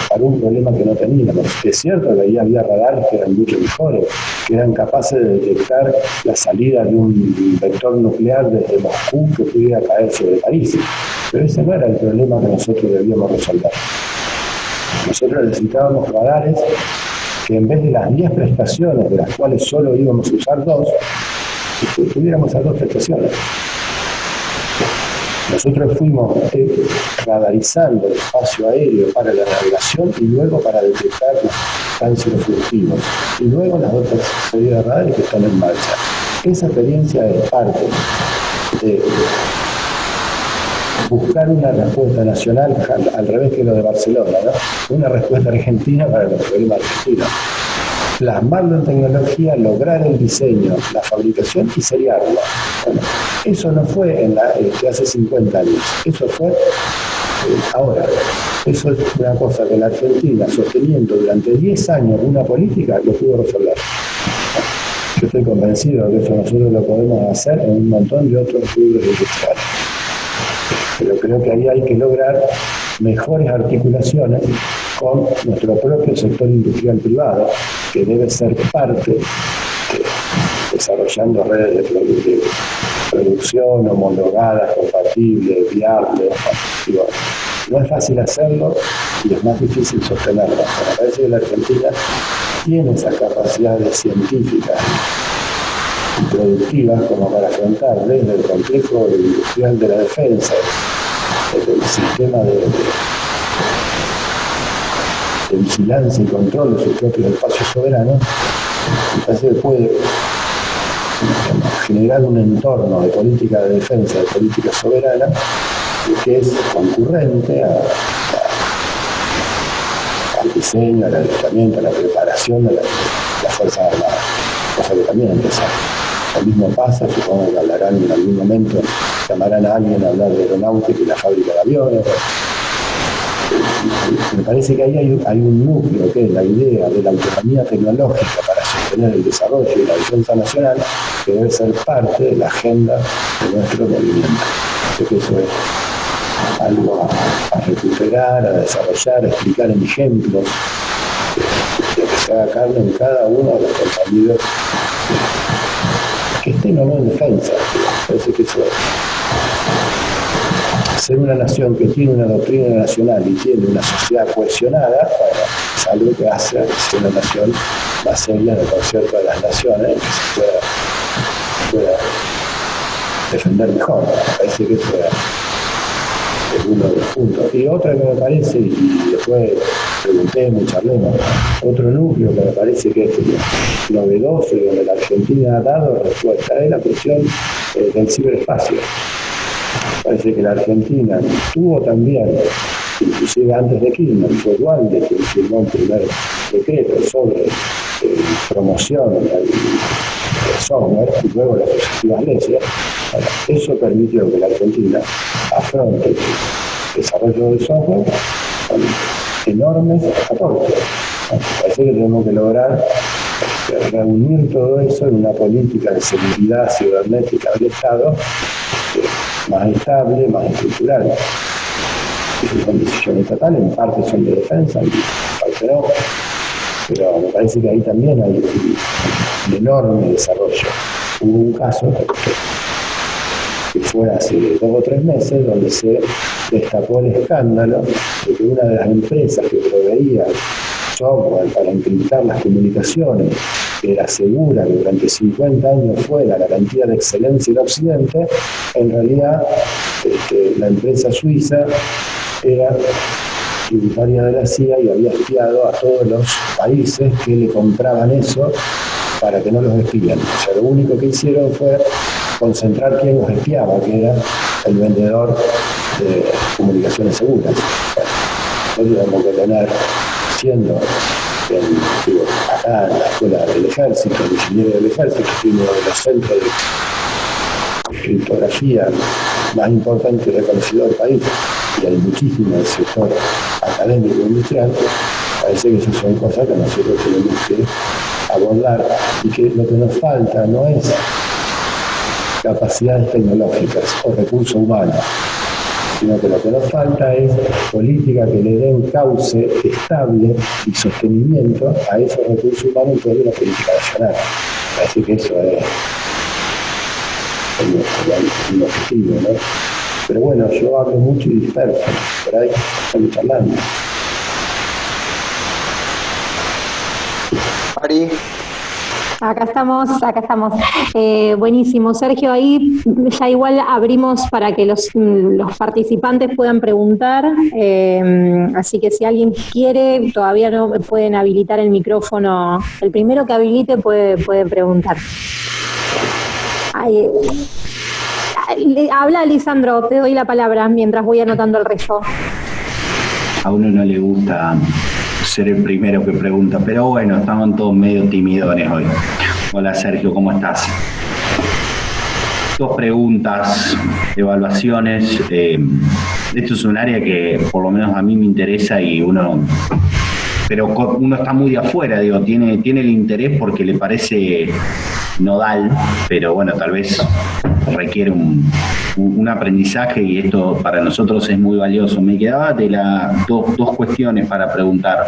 para un problema que no teníamos. Es cierto que ahí había radares que eran mucho mejores, que eran capaces de detectar la salida de un vector nuclear desde Moscú que pudiera caer sobre París. Pero ese no era el problema que nosotros debíamos resolver. Nosotros necesitábamos radares que en vez de las 10 prestaciones, de las cuales solo íbamos a usar 2, pudiéramos usar 2 prestaciones. Nosotros fuimos radarizando el espacio aéreo para la navegación y luego para detectar los cánceres furtivos. Y luego las otras series de radares que están en marcha. Esa experiencia es parte de buscar una respuesta nacional al revés que lo de Barcelona, ¿no? Una respuesta argentina para los problemas argentinos. Plasmarlo en tecnología, lograr el diseño, la fabricación y seriarlo. Bueno, eso no fue hace 50 años, eso fue ahora. Eso es una cosa que la Argentina, sosteniendo durante 10 años una política, lo pudo resolver. Yo estoy convencido de que eso nosotros lo podemos hacer en un montón de otros rubros industriales. Pero creo que ahí hay que lograr mejores articulaciones con nuestro propio sector industrial privado, que debe ser parte desarrollando redes de producción homologadas, compatibles, viables. Digo, no es fácil hacerlo y es más difícil sostenerlo. Me parece que la Argentina tiene esas capacidades científicas y productivas como para afrontar desde el complejo industrial de la defensa, desde el sistema de vigilancia y control de sus propios espacios soberanos. Me parece que puede generar un entorno de política de defensa, de política soberana, que es concurrente al diseño, al adiestramiento, a la preparación de las Fuerzas Armadas, cosa que también empieza. Lo mismo pasa, supongo que hablarán en algún momento, llamarán a alguien a hablar de aeronáutica y la fábrica de aviones. Me parece que ahí hay un núcleo, que es la idea de la autonomía tecnológica para sostener el desarrollo y la defensa nacional, que debe ser parte de la agenda de nuestro movimiento. Creo que eso es algo a recuperar, a desarrollar, a explicar en ejemplos, que se haga carne en cada uno de los compañeros que estén o no en defensa. Parece que eso es. Ser una nación que tiene una doctrina nacional y tiene una sociedad cohesionada, bueno, es algo que hace a ser una nación más seria en el concierto de las naciones, que se pueda defender mejor. Me parece que eso es uno de los puntos. Y otra que me parece, y después preguntemos, charlemos, otro núcleo que me parece que es novedoso y donde la Argentina ha dado respuesta es la cuestión del ciberespacio. Parece que la Argentina tuvo también, inclusive antes de Kirchner, fue Dualde quien firmó el primer decreto sobre promoción del software y luego las sucesivas leyes. Bueno, eso permitió que la Argentina afronte el desarrollo del software con enormes aportes. Parece que tenemos que lograr reunir todo eso en una política de seguridad cibernética del Estado más estable, más estructural. Y son decisiones estatales, en parte son de defensa, en parte no. Pero me parece que ahí también hay un enorme desarrollo. Hubo un caso que fue hace 2 o 3 meses donde se destapó el escándalo de que una de las empresas que proveía software para encriptar las comunicaciones, que era segura que durante 50 años fuera la garantía de excelencia en Occidente, en realidad la empresa suiza era tributaria de la CIA y había espiado a todos los países que le compraban eso para que no los espían. O sea, lo único que hicieron fue concentrar quién los espiaba, que era el vendedor de comunicaciones seguras. Bueno, nosotros tenemos que tener, siendo está en la escuela del ejército, el ingeniero del ejército, que es uno de los centros de criptografía más importantes y reconocidos del país, y hay muchísimo del sector académico e industrial. Parece que esas son cosas que nosotros tenemos que abordar, y que lo que nos falta no es capacidades tecnológicas o recursos humanos, sino que lo que nos falta es política que le den cauce estable y sostenimiento a esos recursos humanos y de la política nacional. Así que eso es el objetivo, ¿no? Pero bueno, yo hablo mucho y disperso, por ahí estamos charlando. Ari. Acá estamos. Buenísimo. Sergio, ahí ya igual abrimos para que los participantes puedan preguntar, así que si alguien quiere, todavía no pueden habilitar el micrófono. El primero que habilite puede preguntar. Ahí. Habla, Lisandro, te doy la palabra mientras voy anotando el resto. A uno no le gusta ser el primero que pregunta, pero bueno, estamos todos medio timidones hoy. Hola Sergio, ¿cómo estás? 2 preguntas, evaluaciones. Esto es un área que por lo menos a mí me interesa y uno está muy de afuera, digo, tiene el interés porque le parece nodal, pero bueno, tal vez requiere un aprendizaje y esto para nosotros es muy valioso. Me quedaba de dos cuestiones para preguntar.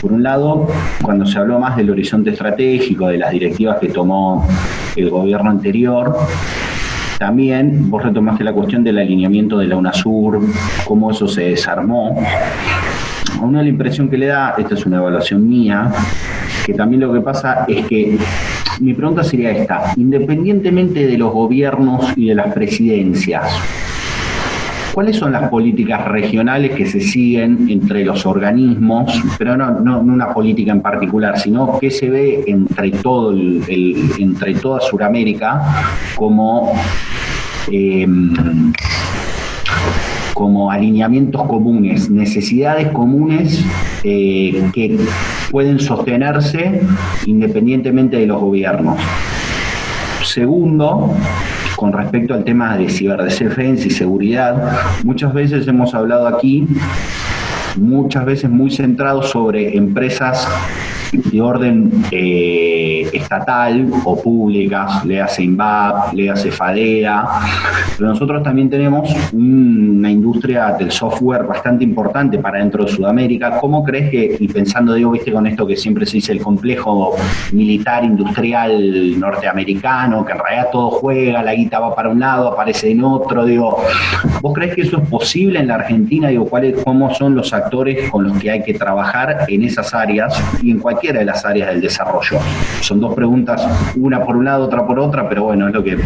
Por un lado, cuando se habló más del horizonte estratégico, de las directivas que tomó el gobierno anterior, también vos retomaste la cuestión del alineamiento de la UNASUR, cómo eso se desarmó. A uno la impresión que le da, esta es una evaluación mía, que también lo que pasa es que mi pregunta sería esta: independientemente de los gobiernos y de las presidencias, ¿cuáles son las políticas regionales que se siguen entre los organismos? Pero no una política en particular, sino que se ve entre toda Sudamérica como alineamientos comunes, necesidades comunes que pueden sostenerse independientemente de los gobiernos. Segundo, con respecto al tema de ciberdefensa y seguridad, muchas veces hemos hablado aquí, muchas veces muy centrados sobre empresas de orden estatal o públicas, léase INVAP, léase FADEA, pero nosotros también tenemos una industria del software bastante importante para dentro de Sudamérica. ¿Cómo crees que, y pensando, digo, viste, con esto que siempre se dice el complejo militar industrial norteamericano, que en realidad todo juega, la guita va para un lado, aparece en otro, digo, ¿vos crees que eso es posible en la Argentina? Digo, ¿cómo son los actores con los que hay que trabajar en esas áreas y en cualquiera de las áreas del desarrollo? Son 2 preguntas, una por un lado, otra por otra, pero bueno, es lo que...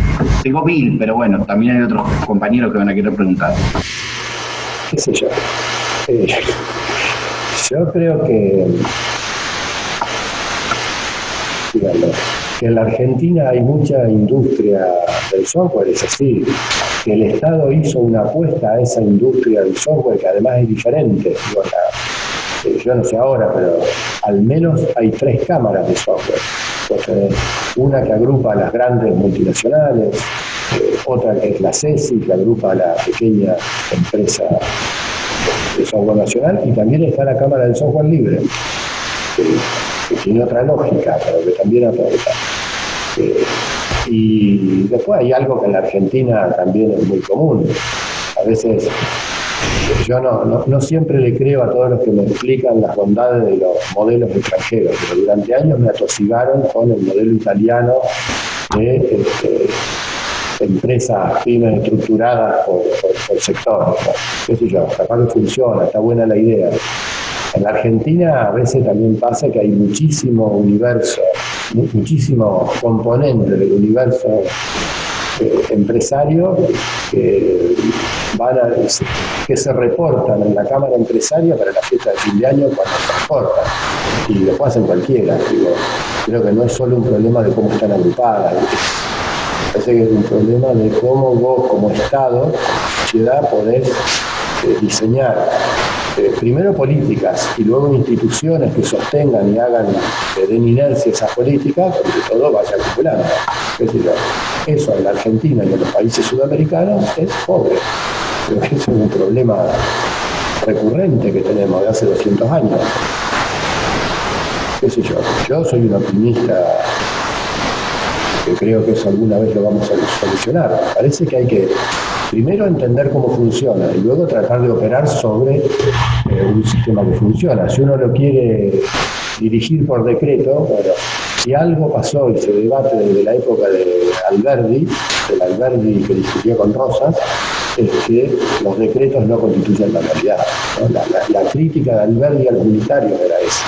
Tengo 1000, pero bueno, también hay otros compañeros que van a querer preguntar. ¿Qué sé yo? Yo creo que en la Argentina hay mucha industria del software, es así. Que el Estado hizo una apuesta a esa industria del software que además es diferente. Yo no sé ahora, pero al menos hay 3 cámaras de software. Entonces, una que agrupa a las grandes multinacionales, otra que es la CESI, que agrupa a la pequeña empresa de software nacional, y también está la Cámara del Software Libre, que tiene otra lógica, pero que también aporta. Y después hay algo que en la Argentina también es muy común. A veces yo no siempre le creo a todos los que me explican las bondades de los modelos extranjeros, pero durante años me atosigaron con el modelo italiano de empresas pymes estructuradas por sector. ¿Qué sé yo? Capaz que funciona, está buena la idea. En la Argentina a veces también pasa que hay muchísimo universo, muchísimos componentes del universo empresario que se reportan en la Cámara Empresaria para la fiesta de fin de año cuando se reportan, y después hacen cualquiera. Digo, creo que no es solo un problema de cómo están agrupadas, parece que es un problema de cómo vos como Estado, como sociedad, podés diseñar primero políticas y luego instituciones que sostengan y hagan, que den inercia a esas políticas, porque todo vaya acumulando. Es decir, eso en la Argentina y en los países sudamericanos es pobre. Creo que eso es un problema recurrente que tenemos de hace 200 años. ¿Qué sé yo? Yo soy un optimista que creo que eso alguna vez lo vamos a solucionar. Parece que hay que primero entender cómo funciona y luego tratar de operar sobre un sistema que funciona. Si uno lo quiere dirigir por decreto, bueno, si algo pasó y se debate desde la época de Alberdi, del Alberdi que discutió con Rosas, es que los decretos no constituyen la realidad, ¿no? La crítica de Alberdi al unitario era esa.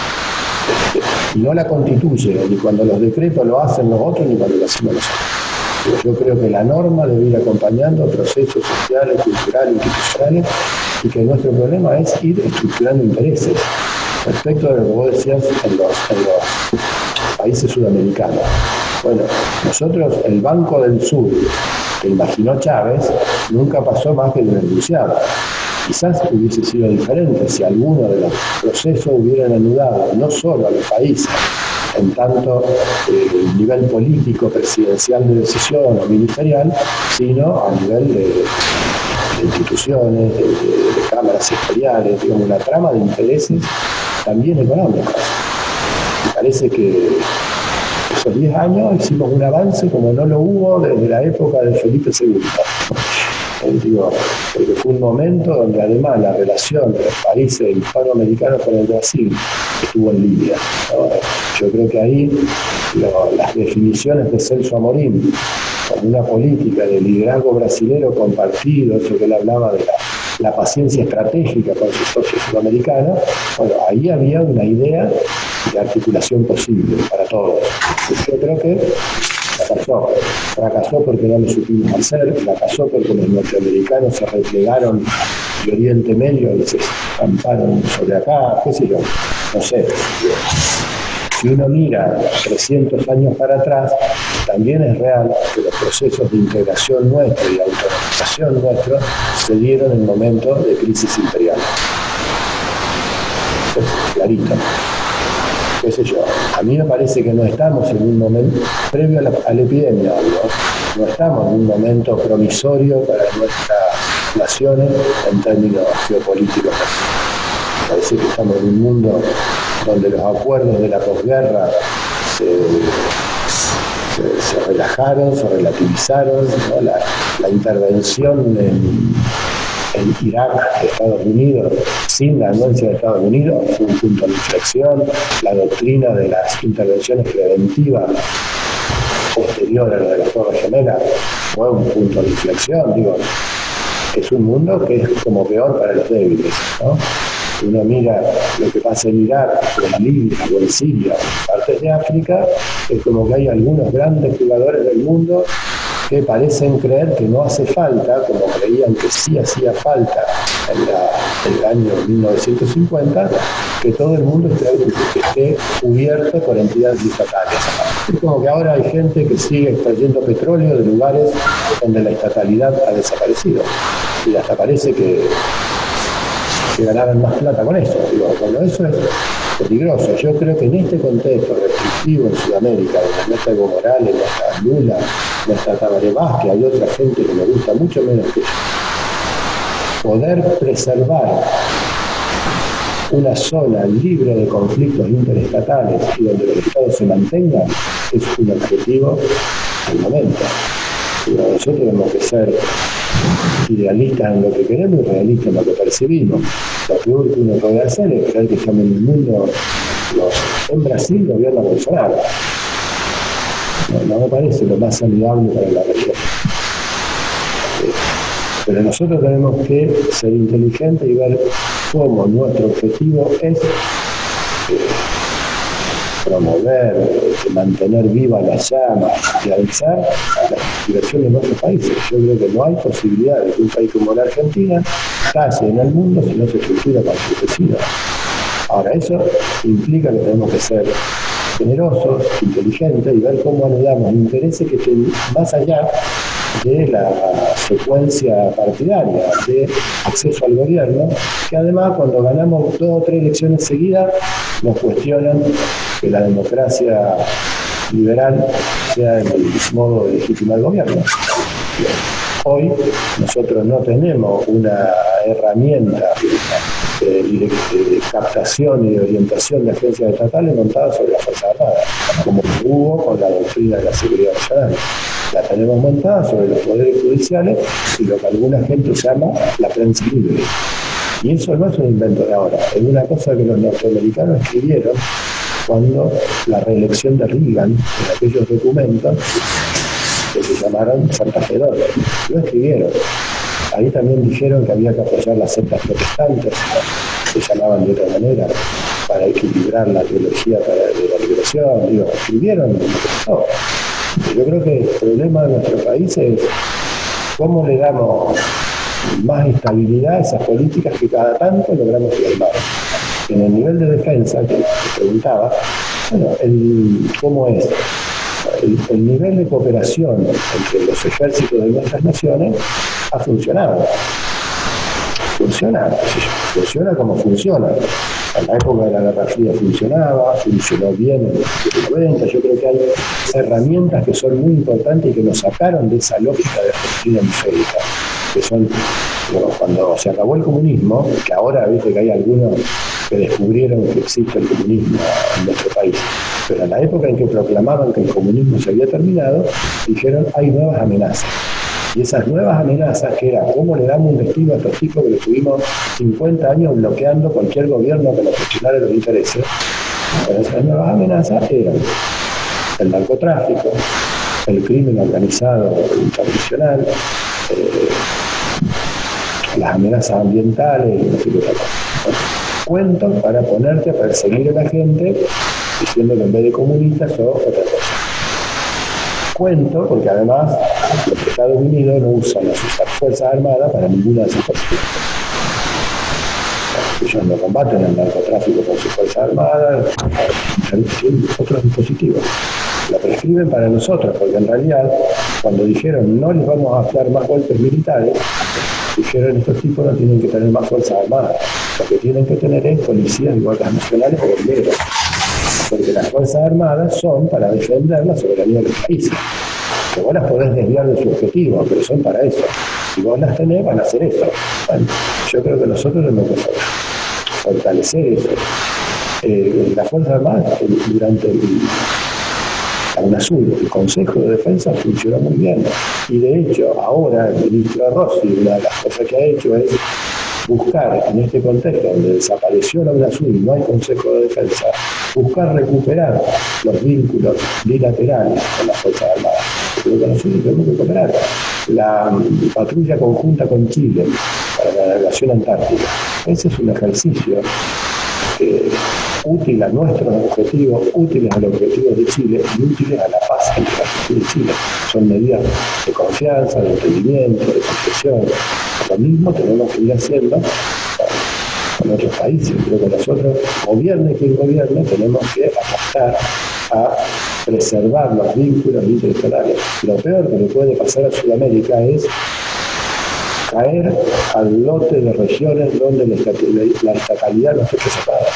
Y no la constituye ni cuando los decretos lo hacen los otros ni cuando lo hacemos nosotros. Yo creo que la norma debe ir acompañando procesos sociales, culturales, institucionales, y que nuestro problema es ir estructurando intereses. Respecto a lo que vos decías en los países sudamericanos. Bueno, nosotros, el Banco del Sur, que imaginó Chávez, nunca pasó más que de una enunciada. Quizás hubiese sido diferente si alguno de los procesos hubieran anudado no solo a los países, en tanto el nivel político, presidencial de decisión o ministerial, sino a nivel de instituciones, de cámaras sectoriales, digamos, una trama de intereses también económicos. Me parece que esos 10 años hicimos un avance como no lo hubo desde la época de Felipe II. Porque fue un momento donde además la relación de los países hispanoamericanos con el Brasil estuvo en línea, ¿no? Yo creo que ahí las definiciones de Celso Amorim como una política de liderazgo brasilero compartido, eso que él hablaba de la paciencia estratégica con sus socios sudamericanos, bueno, ahí había una idea de articulación posible para todos. Yo creo que fracasó porque no lo supimos hacer, fracasó porque los norteamericanos se replegaron de Oriente Medio y se amparon sobre acá, qué sé yo, no sé. Si uno mira 300 años para atrás, también es real que los procesos de integración nuestra y de automatización nuestra se dieron en momentos de crisis imperial. Clarito. Qué sé yo, a mí me parece que no estamos en un momento, previo a la epidemia, no estamos en un momento promisorio para nuestras naciones en términos geopolíticos. Me parece que estamos en un mundo donde los acuerdos de la posguerra se relajaron, se relativizaron, ¿no? La intervención en Irak de Estados Unidos, sin la anuencia de Estados Unidos, fue un punto de inflexión. La doctrina de las intervenciones preventivas posterior a la de las Torres Gemelas fue un punto de inflexión. Digo, es un mundo que es como peor para los débiles, ¿no? Uno mira lo que pasa en Irak, o en Libia, o en Siria, o en partes de África, es como que hay algunos grandes jugadores del mundo que parecen creer que no hace falta, como creían que sí hacía falta en el año 1950, que todo el mundo esté cubierto por entidades estatales. Es como que ahora hay gente que sigue extrayendo petróleo de lugares donde la estatalidad ha desaparecido. Y hasta parece que ganaran más plata con eso. Digo, bueno, eso es peligroso. Yo creo que en este contexto restrictivo en Sudamérica, donde no está Evo Morales, no está Lula, no está Tabaré Vázquez, hay otra gente que me gusta mucho menos que yo, poder preservar una zona libre de conflictos interestatales y donde los estados se mantengan es un objetivo del momento. Pero nosotros tenemos que ser idealistas en lo que queremos y realistas en lo que percibimos. Lo peor que uno puede hacer es creer que estamos en el mundo. En Brasil gobierna Bolsonaro. No me parece lo más saludable para la región. Pero nosotros tenemos que ser inteligentes y ver cómo nuestro objetivo es promover, mantener viva la llama y avanzar a la integración de nuestros países. Yo creo que no hay posibilidad de que un país como la Argentina calle en el mundo si no se estructura con sus vecinos. Ahora, eso implica que tenemos que ser generosos, inteligentes y ver cómo anudamos intereses que estén más allá de la secuencia partidaria, de acceso al gobierno, que además cuando ganamos 2 o 3 elecciones seguidas nos cuestionan que la democracia liberal sea el modo de legitimar el gobierno. Hoy nosotros no tenemos una herramienta de captación y de orientación de agencias estatales montada sobre las Fuerzas Armadas, como hubo con la doctrina de la seguridad nacional. La tenemos montada sobre los poderes judiciales y lo que alguna gente llama la prensa libre. Y eso no es un invento de ahora, es una cosa que los norteamericanos escribieron cuando la reelección de Reagan, en aquellos documentos que se llamaron Santa Fe II, lo escribieron. Ahí también dijeron que había que apoyar las sectas protestantes, que se llamaban de otra manera, para equilibrar la teología de la liberación. Escribieron lo que pasó. Yo creo que el problema de nuestro país es cómo le damos más estabilidad a esas políticas que cada tanto logramos firmar. En el nivel de defensa, que preguntaba, bueno, ¿cómo es? El nivel de cooperación entre los ejércitos de nuestras naciones ha funcionado. Funciona como funciona. En la época de la Guerra Fría funcionó bien en los 90. Yo creo que hay herramientas que son muy importantes y que nos sacaron de esa lógica de doctrina hemisférica, que son, bueno, cuando se acabó el comunismo, que ahora viste que hay algunos que descubrieron que existe el comunismo en nuestro país, pero en la época en que proclamaban que el comunismo se había terminado, dijeron hay nuevas amenazas. Y esas nuevas amenazas, que era cómo le damos un destino a estos tipos que le estuvimos 50 años bloqueando cualquier gobierno que nos cuestionara los intereses, pero esas nuevas amenazas eran el narcotráfico, el crimen organizado internacional, las amenazas ambientales y no sé qué tal. Cuentos para ponerte a perseguir a la gente diciendo que en vez de comunistas sos otra cosa. Cuento porque además los Estados Unidos no usan las Fuerzas Armadas para ninguna de esas cosas. Ellos no combaten el narcotráfico con sus Fuerzas Armadas, tienen otros dispositivos. La prescriben para nosotros, porque en realidad, cuando dijeron no les vamos a dar más golpes militares, dijeron estos tipos no tienen que tener más Fuerzas Armadas. Lo que tienen que tener es policías y guardias nacionales o bomberos. Porque las Fuerzas Armadas son para defender la soberanía de los países. Que vos las podés desviar de su objetivo, pero son para eso. Si vos las tenés, van a hacer eso. Bueno, yo creo que nosotros tenemos que fortalecer eso. Las Fuerzas Armadas, durante la UNASUR, el Consejo de Defensa, funcionó muy bien. Y de hecho, ahora el ministro Rossi, una de las cosas que ha hecho es buscar, en este contexto donde desapareció la UNASUR y no hay Consejo de Defensa, buscar recuperar los vínculos bilaterales con las Fuerzas Armadas. Creo que nosotros tenemos que cooperar. La patrulla conjunta con Chile para la navegación antártica. Ese es un ejercicio útil a nuestros objetivos, útiles a los objetivos de Chile y útiles a la paz entre la Argentina y Chile. Son medidas de confianza, de entendimiento, de construcción. Lo mismo tenemos que ir haciendo con otros países. Creo que nosotros, gobierne quien gobierne, tenemos que apostar a preservar los vínculos internacionales. Lo peor que le puede pasar a Sudamérica es caer al lote de regiones donde la estatalidad no esté preservada.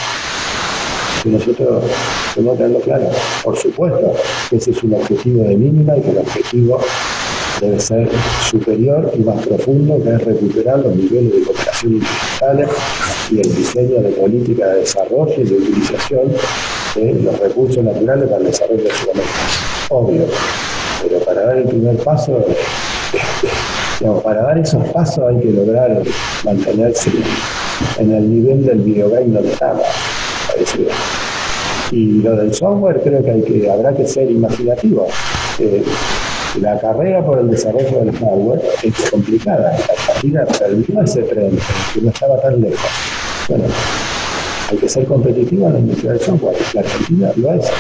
Y nosotros tenemos que tenerlo claro. Por supuesto que ese es un objetivo de mínima y que el objetivo debe ser superior y más profundo, que es recuperar los niveles de cooperación internacionales y el diseño de política de desarrollo y de utilización de los recursos naturales para el desarrollo de Sudamérica. Obvio, pero para dar el primer paso, para dar esos pasos hay que lograr mantenerse en el nivel del videogame donde estamos, parece. Y lo del software creo que habrá que ser imaginativo. La carrera por el desarrollo del hardware es complicada. La Argentina perdió ese tren, que no estaba tan lejos. Bueno, hay que ser competitivo en la industria del software. La Argentina lo es.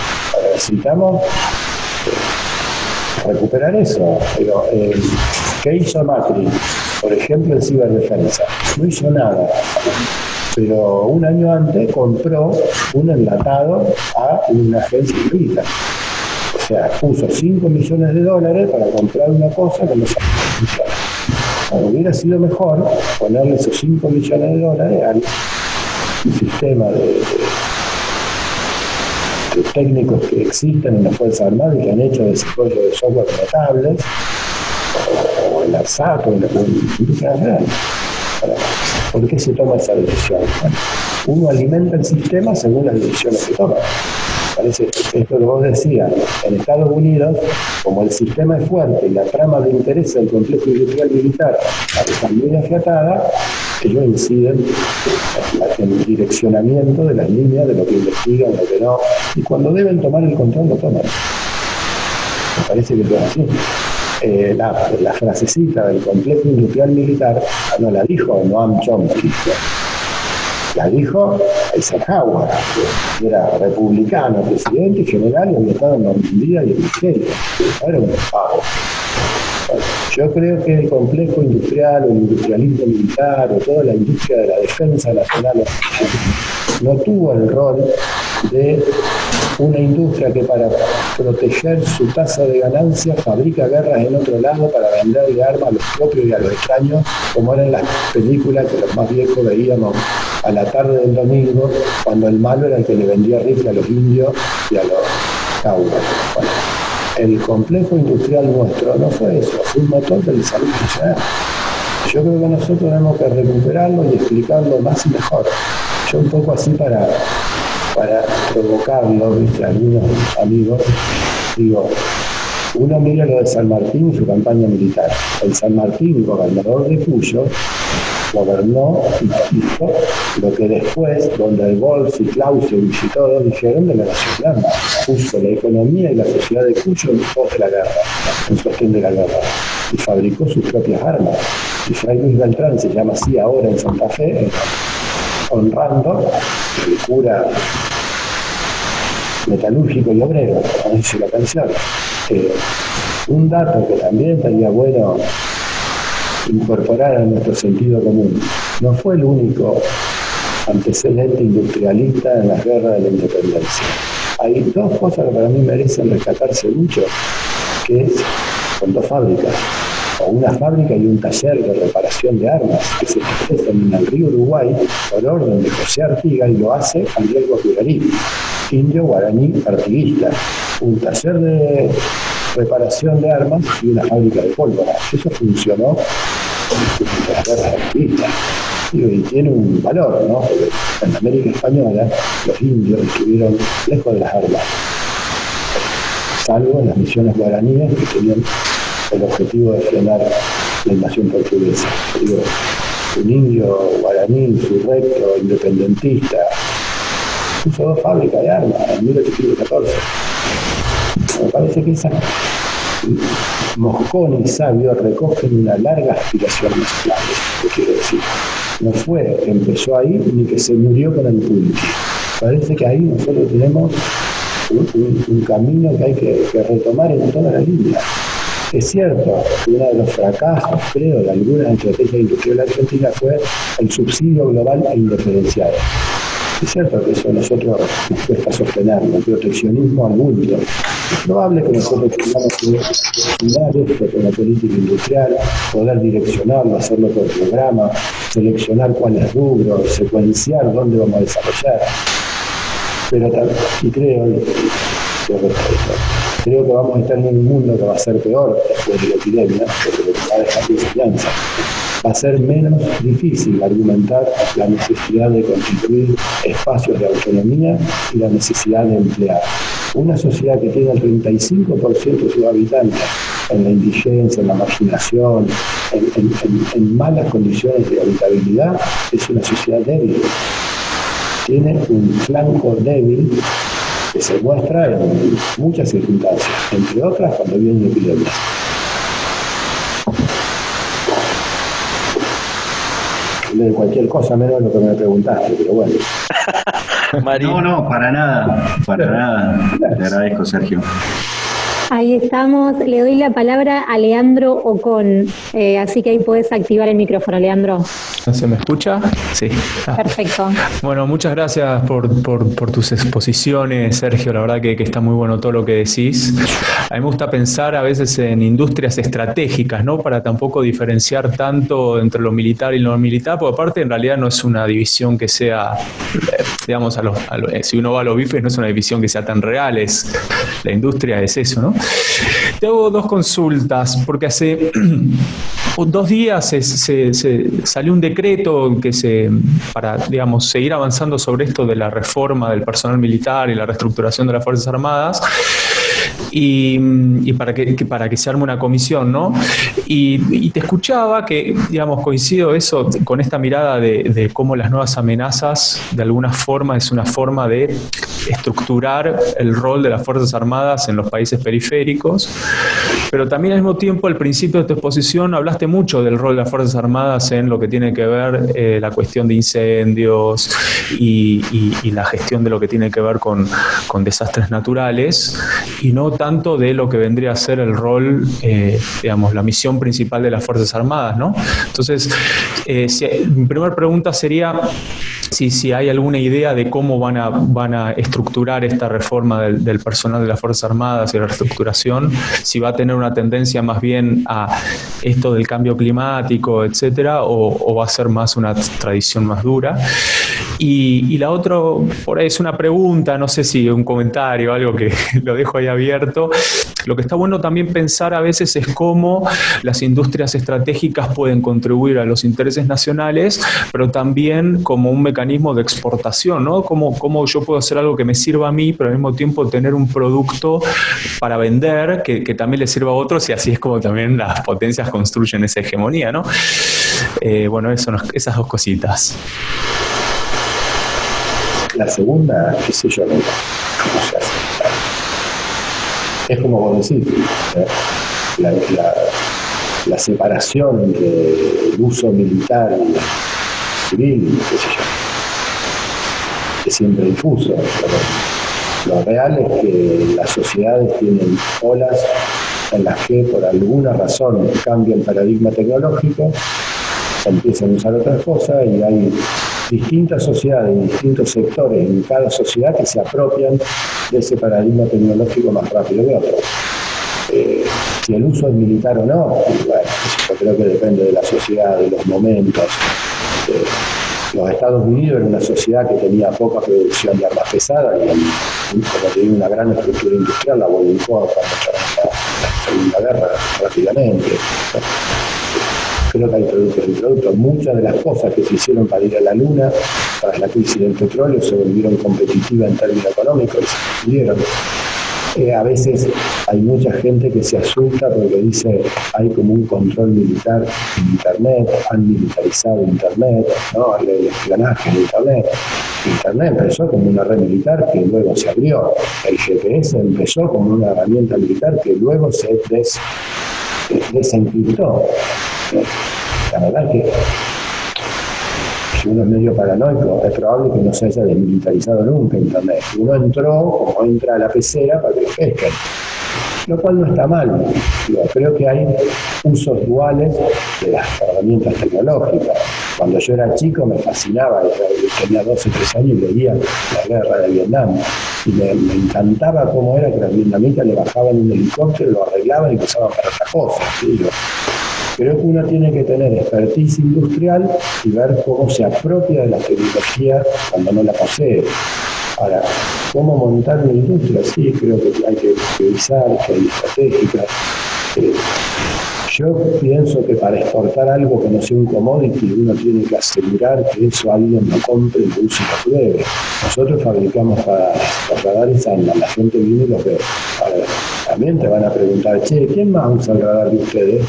Necesitamos recuperar eso. Pero, ¿qué hizo Macri? Por ejemplo, en ciberdefensa. No hizo nada. Pero un año antes compró un enlatado a una agencia militar. O sea, puso $5 millones para comprar una cosa que no sabía. Hubiera sido mejor ponerle esos $5 millones al sistema de técnicos que existen en las Fuerzas Armadas y que han hecho desarrollo de software notables, o en la SAP, o en la industria nacional. ¿Por qué se toma esa decisión? Bueno, uno alimenta el sistema según las decisiones que toma. Parece esto que vos decías, en Estados Unidos, como el sistema es fuerte y la trama de interés del complejo industrial militar está muy afiatada, ellos inciden en el direccionamiento de las líneas, de lo que investigan, lo que no, y cuando deben tomar el control lo toman. Me parece que es así. La frasecita del complejo industrial militar no la dijo Noam Chomsky, la dijo Eisenhower, que era republicano, presidente y general, y había estado en Normandía y en Nigeria. Era un pago. Yo creo que el complejo industrial o el industrialismo militar o toda la industria de la defensa nacional no tuvo el rol de una industria que para proteger su tasa de ganancia fabrica guerras en otro lado para venderle armas a los propios y a los extraños, como eran las películas que los más viejos veíamos a la tarde del domingo, cuando el malo era el que le vendía rifle a los indios y a los cowboys. Bueno, el complejo industrial nuestro no fue eso, fue un motor del desarrollo nacional. Yo creo que nosotros tenemos que recuperarlo y explicarlo más y mejor. Yo un poco así para provocarlo, ¿viste? Algunos amigos, digo, uno mira lo de San Martín y su campaña militar. El San Martín, gobernador de Cuyo, gobernó y hizo lo que después, donde el Wolf y Clausewitz y todos dijeron de la nación, puso la economía y la sociedad de Cuyo en pos de la guerra, en sostén de la guerra, y fabricó sus propias armas. Y Fray Luis Beltrán se llama así ahora en Santa Fe, honrando el cura metalúrgico y obrero, como dice la canción. Un dato que también estaría bueno incorporar a nuestro sentido común: no fue el único antecedente industrialista en las guerras de la independencia. Hay dos cosas que para mí merecen rescatarse mucho, que son dos fábricas, o una fábrica y un taller de reparación de armas, que se establecen en el río Uruguay por orden de José Artiga, y lo hace Andrés Guajirarí, indio guaraní artiguista. Un taller de reparación de armas y una fábrica de pólvora. Eso funcionó en las guerras artiguistas. Y tiene un valor, ¿no? Porque en América Española los indios estuvieron lejos de las armas, salvo en las misiones guaraníes que tenían el objetivo de frenar la invasión portuguesa. Digo, un indio guaraní, insurrecto, independentista, puso dos fábricas de armas en 1814. Me parece que esa Mosconi y Sabio recogen una larga aspiración nacional, que quiero decir. No fue que empezó ahí ni que se murió con el Punchi. Parece que ahí nosotros tenemos un camino que hay que retomar en toda la línea. Es cierto que uno de los fracasos, creo, de algunas estrategias industriales argentinas fue el subsidio global e indiferenciado. Es cierto que eso a nosotros nos cuesta sostenerlo, el proteccionismo al bulto. Es probable que nosotros tengamos que estudiar esto con la política industrial, poder direccionarlo, hacerlo por programa, seleccionar cuáles rubros, secuenciar dónde vamos a desarrollar. Pero y creo que vamos a estar en un mundo que va a ser peor después de la epidemia, porque va a dejar de enseñanza. Va a ser menos difícil argumentar la necesidad de constituir espacios de autonomía y la necesidad de emplear. Una sociedad que tiene el 35% de sus habitantes en la indigencia, en la marginación, en malas condiciones de habitabilidad, es una sociedad débil. Tiene un flanco débil que se muestra en muchas circunstancias, entre otras cuando vienen epidemias. De cualquier cosa menos lo que me preguntaste, pero bueno. No, para nada. Te agradezco, Sergio. Ahí estamos. Le doy la palabra a Leandro Ocón, así que ahí podés activar el micrófono, Leandro. ¿Se me escucha? Sí. Perfecto. Bueno, muchas gracias por tus exposiciones, Sergio. La verdad que está muy bueno todo lo que decís. A mí me gusta pensar a veces en industrias estratégicas, ¿no? Para tampoco diferenciar tanto entre lo militar y lo no militar, porque aparte en realidad no es una división que sea, digamos, si uno va a los bifes, no es una división que sea tan real, la industria es eso, ¿no? Te hago dos consultas, porque hace 2 días se salió un decreto para, digamos, seguir avanzando sobre esto de la reforma del personal militar y la reestructuración de las Fuerzas Armadas, y para que se arme una comisión, ¿no? Y te escuchaba que, digamos, coincido eso con esta mirada de cómo las nuevas amenazas de alguna forma es una forma de estructurar el rol de las Fuerzas Armadas en los países periféricos, pero también al mismo tiempo al principio de tu exposición hablaste mucho del rol de las Fuerzas Armadas en lo que tiene que ver la cuestión de incendios y la gestión de lo que tiene que ver con desastres naturales, y no tanto de lo que vendría a ser el rol, digamos, la misión principal de las Fuerzas Armadas, ¿no? Entonces, mi primera pregunta sería si hay alguna idea de cómo van a estructurar esta reforma del personal de las Fuerzas Armadas y la reestructuración, si va a tener una tendencia más bien a esto del cambio climático, etcétera, o va a ser más una tradición más dura. Y la otra, por ahí es una pregunta, no sé si un comentario, algo que lo dejo ahí abierto. Lo que está bueno también pensar a veces es cómo las industrias estratégicas pueden contribuir a los intereses nacionales, pero también como un mecanismo de exportación, ¿no? Cómo yo puedo hacer algo que me sirva a mí, pero al mismo tiempo tener un producto para vender que también le sirva a otros, y así es como también las potencias construyen esa hegemonía, ¿no? Bueno, esas dos cositas. La segunda, qué sé yo, es como vos decís, la separación entre el uso militar y civil, qué sé yo, es siempre difuso. Pero lo real es que las sociedades tienen olas en las que por alguna razón cambia el paradigma tecnológico, se empiezan a usar otras cosas y hay distintas sociedades, distintos sectores en cada sociedad que se apropian de ese paradigma tecnológico más rápido que otro. Si el uso es militar o no, bueno, yo creo que depende de la sociedad, de los momentos. Los Estados Unidos era una sociedad que tenía poca producción de armas pesadas y como tenía una gran estructura industrial, la volcó para la Segunda Guerra rápidamente. Creo que hay productos. Muchas de las cosas que se hicieron para ir a la Luna, tras la crisis del petróleo, se volvieron competitivas en términos económicos y se pudieron. A veces hay mucha gente que se asusta porque dice hay como un control militar en Internet, han militarizado Internet, ¿no? El espionaje en Internet. Internet empezó como una red militar que luego se abrió. El GPS empezó como una herramienta militar que luego se desencriptó. La verdad es que si uno es medio paranoico, es probable que no se haya desmilitarizado nunca Internet. Uno entró, como entra a la pecera, para que pesquen. Lo cual no está mal. Creo que hay usos duales de las herramientas tecnológicas. Cuando yo era chico me fascinaba, tenía 12 o 13 años y leía la guerra de Vietnam. Y me encantaba cómo era que los vietnamitas le bajaban un helicóptero, lo arreglaban y usaban para otra cosa. ¿Sí? Creo que uno tiene que tener expertise industrial y ver cómo se apropia de la tecnología cuando no la posee. Ahora, ¿cómo montar una industria? Sí, creo que hay que priorizar, que hay estratégicas. Yo pienso que para exportar algo que no sea un commodity, uno tiene que asegurar que eso alguien lo compre, lo use y lo pruebe. Nosotros fabricamos radares, los radares andan, la gente viene y los ve. Ahora, también te van a preguntar, che, ¿quién más usa el radar de ustedes?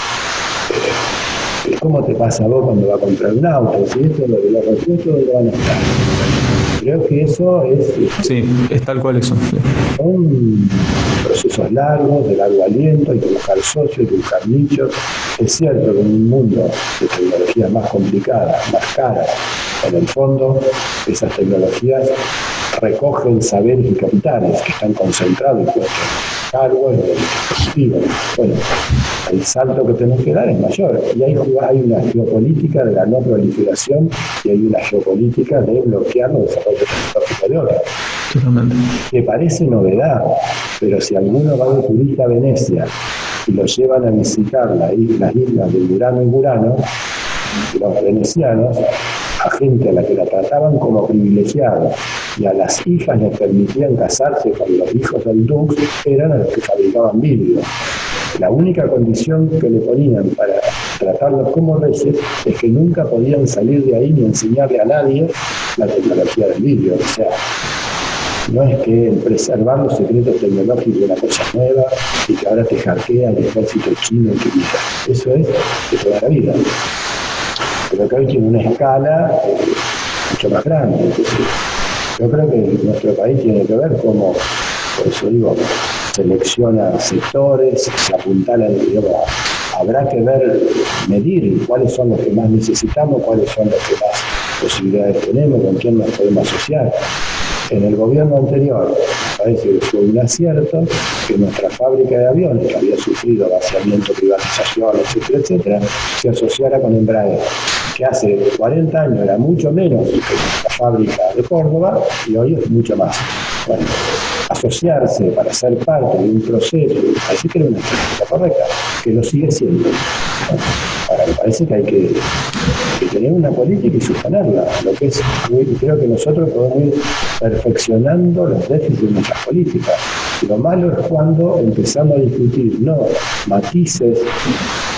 ¿Cómo te pasa a vos cuando vas a comprar un auto? Si esto es lo que los repuestos, ¿dónde van a estar? Creo que eso es... Sí, es tal cual eso. Son procesos largos, de largo aliento, hay que buscar socios, hay que buscar nichos. Es cierto que en un mundo de tecnologías más complicadas, más caras, en el fondo esas tecnologías recogen saberes y capitales que están concentrados y puestos en hardware, en dispositivos. Bueno, el salto que tenemos que dar es mayor. Y hay una geopolítica de la no proliferación y hay una geopolítica de bloquear los desarrollos tecnológicos de otros. Totalmente. Que parece novedad, pero si alguno va de turista a Venecia y lo llevan a visitar las islas de Burano y Burano, los venecianos, a gente a la que la trataban como privilegiada y a las hijas les permitían casarse con los hijos del Dux, eran a los que fabricaban vidrio. La única condición que le ponían para tratarlos como reyes es que nunca podían salir de ahí ni enseñarle a nadie la tecnología del vidrio. O sea, no es que preservar los secretos tecnológicos de una cosa nueva y que ahora te hackea el ejército chino y que mira. Eso es de toda la vida. Pero que hoy tiene una escala mucho más grande. Entonces, yo creo que nuestro país tiene que ver cómo, por eso digo, selecciona sectores, se apuntala, habrá que medir cuáles son los que más necesitamos, cuáles son los que más posibilidades tenemos, con quién nos podemos asociar. En el gobierno anterior, parece que fue un acierto que nuestra fábrica de aviones, que había sufrido vaciamiento, privatización, etcétera, etcétera, se asociara con Embraer, que hace 40 años era mucho menos que la fábrica de Córdoba y hoy es mucho más. Bueno, asociarse para ser parte de un proceso, parece que era una estrategia correcta, que lo sigue siendo. Ahora, me parece que hay que tener una política y sostenerla. Lo que es, creo que nosotros podemos ir perfeccionando los déficits de nuestras políticas. Lo malo es cuando empezamos a discutir, no matices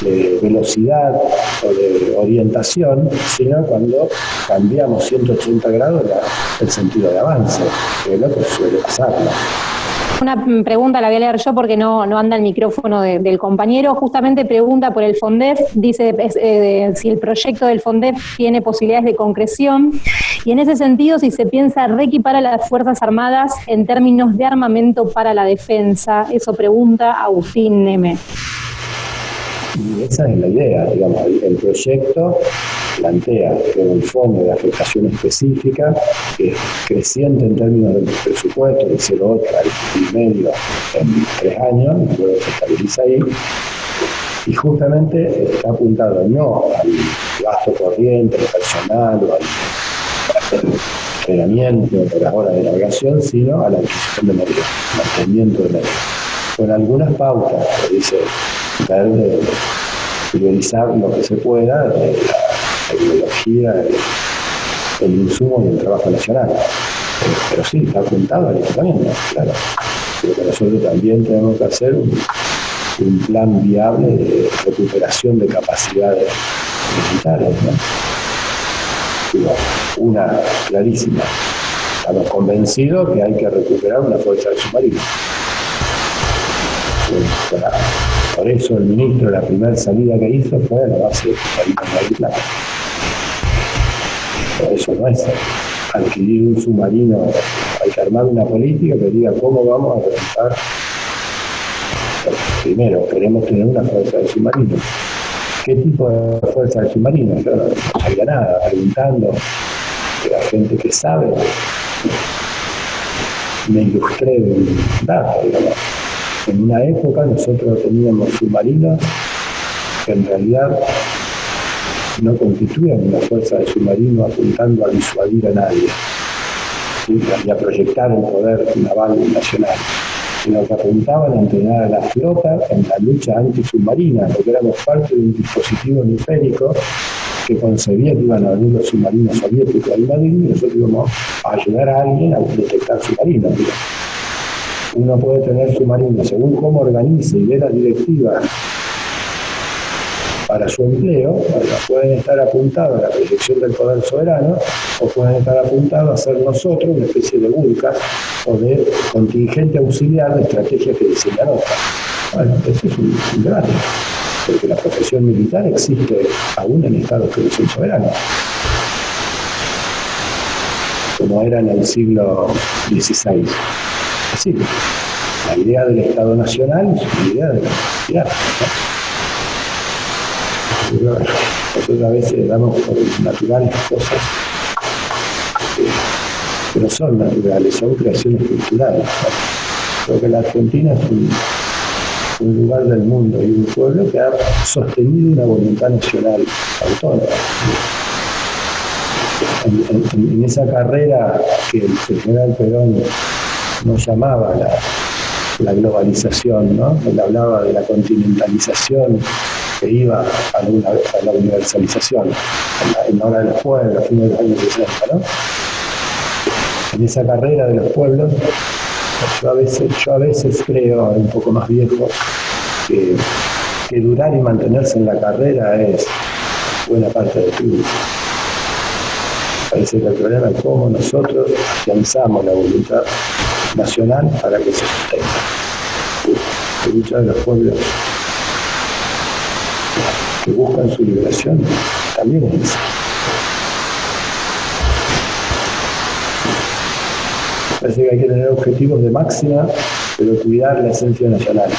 de velocidad o de orientación, sino cuando cambiamos 180 grados el sentido de avance, que es lo que suele pasar, ¿no? Una pregunta la voy a leer yo porque no anda el micrófono del compañero. Justamente pregunta por el FONDEF, dice si el proyecto del FONDEF tiene posibilidades de concreción y en ese sentido si se piensa reequipar a las Fuerzas Armadas en términos de armamento para la defensa. Eso pregunta Agustín Neme. Y esa es la idea, digamos, el proyecto plantea que un fondo de afectación específica que es creciente en términos del presupuesto, de 0,8 al 1,5 en 3 años, y luego se estabiliza ahí, y justamente está apuntado no al gasto corriente, al personal o al entrenamiento por las horas de navegación, sino a la adquisición de medios, mantenimiento de medios. Con algunas pautas, que dice, priorizar lo que se pueda de la tecnología, el insumo y el trabajo nacional. Pero sí, está apuntado al equipamiento, claro. Pero que nosotros también tenemos que hacer un plan viable de recuperación de capacidades militares, ¿no? Digo, una clarísima. Estamos convencidos que hay que recuperar una fuerza de submarinos. Por eso el ministro, la primera salida que hizo fue a la base de Mar del Plata. Por eso no es adquirir un submarino, hay que armar una política que diga cómo vamos a presentar. Primero, queremos tener una fuerza de submarinos. ¿Qué tipo de fuerza de submarinos? Yo no sabía nada, preguntando a la gente que sabe, me ilustré de un dato, digamos. En una época nosotros teníamos submarinos que en realidad no constituían una fuerza de submarino apuntando a disuadir a nadie, ¿sí? Y a proyectar el poder naval nacional, sino que apuntaban a entrenar a la flota en la lucha antisubmarina, porque éramos parte de un dispositivo hemisférico que concebía que iban a venir los submarinos soviéticos al Madrid y nosotros íbamos a ayudar a alguien a detectar submarinos. Uno puede tener submarinos según cómo organice y dé las directivas para su empleo, bueno, pueden estar apuntados a la proyección del poder soberano o pueden estar apuntados a ser nosotros una especie de burcas o de contingente auxiliar de estrategias que diseñan otras. Bueno, eso es un debate, porque la profesión militar existe aún en estados que no son soberanos, como era en el siglo XVI. Así. La idea del Estado Nacional es una idea de la sociedad, ¿no? Nosotros a veces damos por naturales cosas que no son naturales, son creaciones culturales, ¿no? Creo que la Argentina es un lugar del mundo y un pueblo que ha sostenido una voluntad nacional autónoma. En esa carrera que el general Perón nos llamaba la globalización, ¿no? Él hablaba de la continentalización que iba a la universalización en la hora de los pueblos, a fines de los años 60, ¿no? En esa carrera de los pueblos, yo a veces creo, un poco más viejo, que durar y mantenerse en la carrera es buena parte del triunfo. Parece que el problema es cómo nosotros afianzamos la voluntad nacional para que se sostenga. La lucha de los pueblos que buscan su liberación también es esa. Parece que hay que tener objetivos de máxima, pero cuidar la esencia nacional.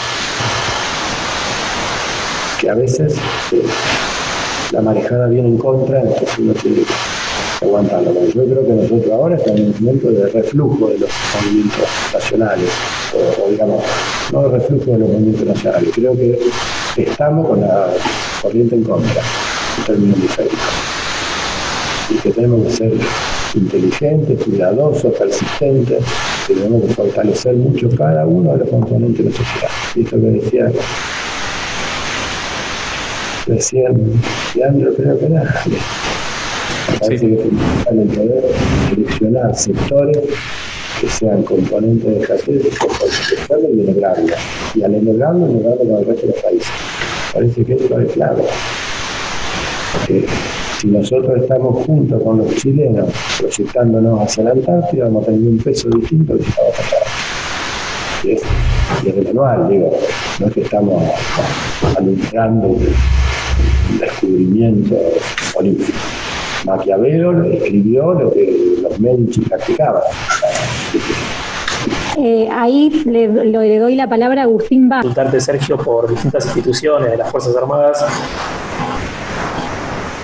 Que a veces la marejada viene en contra, entonces uno tiene que aguantarlo. Yo creo que nosotros ahora estamos en un momento de reflujo de los movimientos nacionales, o digamos, no de reflujo de los movimientos nacionales. Creo que estamos con la corriente en contra, en términos diferentes. Y que tenemos que ser inteligentes, cuidadosos, persistentes, que tenemos que fortalecer mucho cada uno de los componentes de la sociedad. Y esto que decía recién Leandro, creo que era, me parece que es fundamental el poder seleccionar sectores que sean componentes de escasez, y enhebrarlo. Y al enhebrarlo con el resto de los países. Parece que eso es clave. Si nosotros estamos juntos con los chilenos, proyectándonos hacia la Antártida, vamos a tener un peso distinto que si estamos allá. Y es de manual, digo, no es que estamos alumbrando un descubrimiento olímpico. Maquiavelo escribió lo que los Medici practicaban. Ahí le doy la palabra a Agustín Bach. Consultarte, Sergio, por distintas instituciones de las Fuerzas Armadas,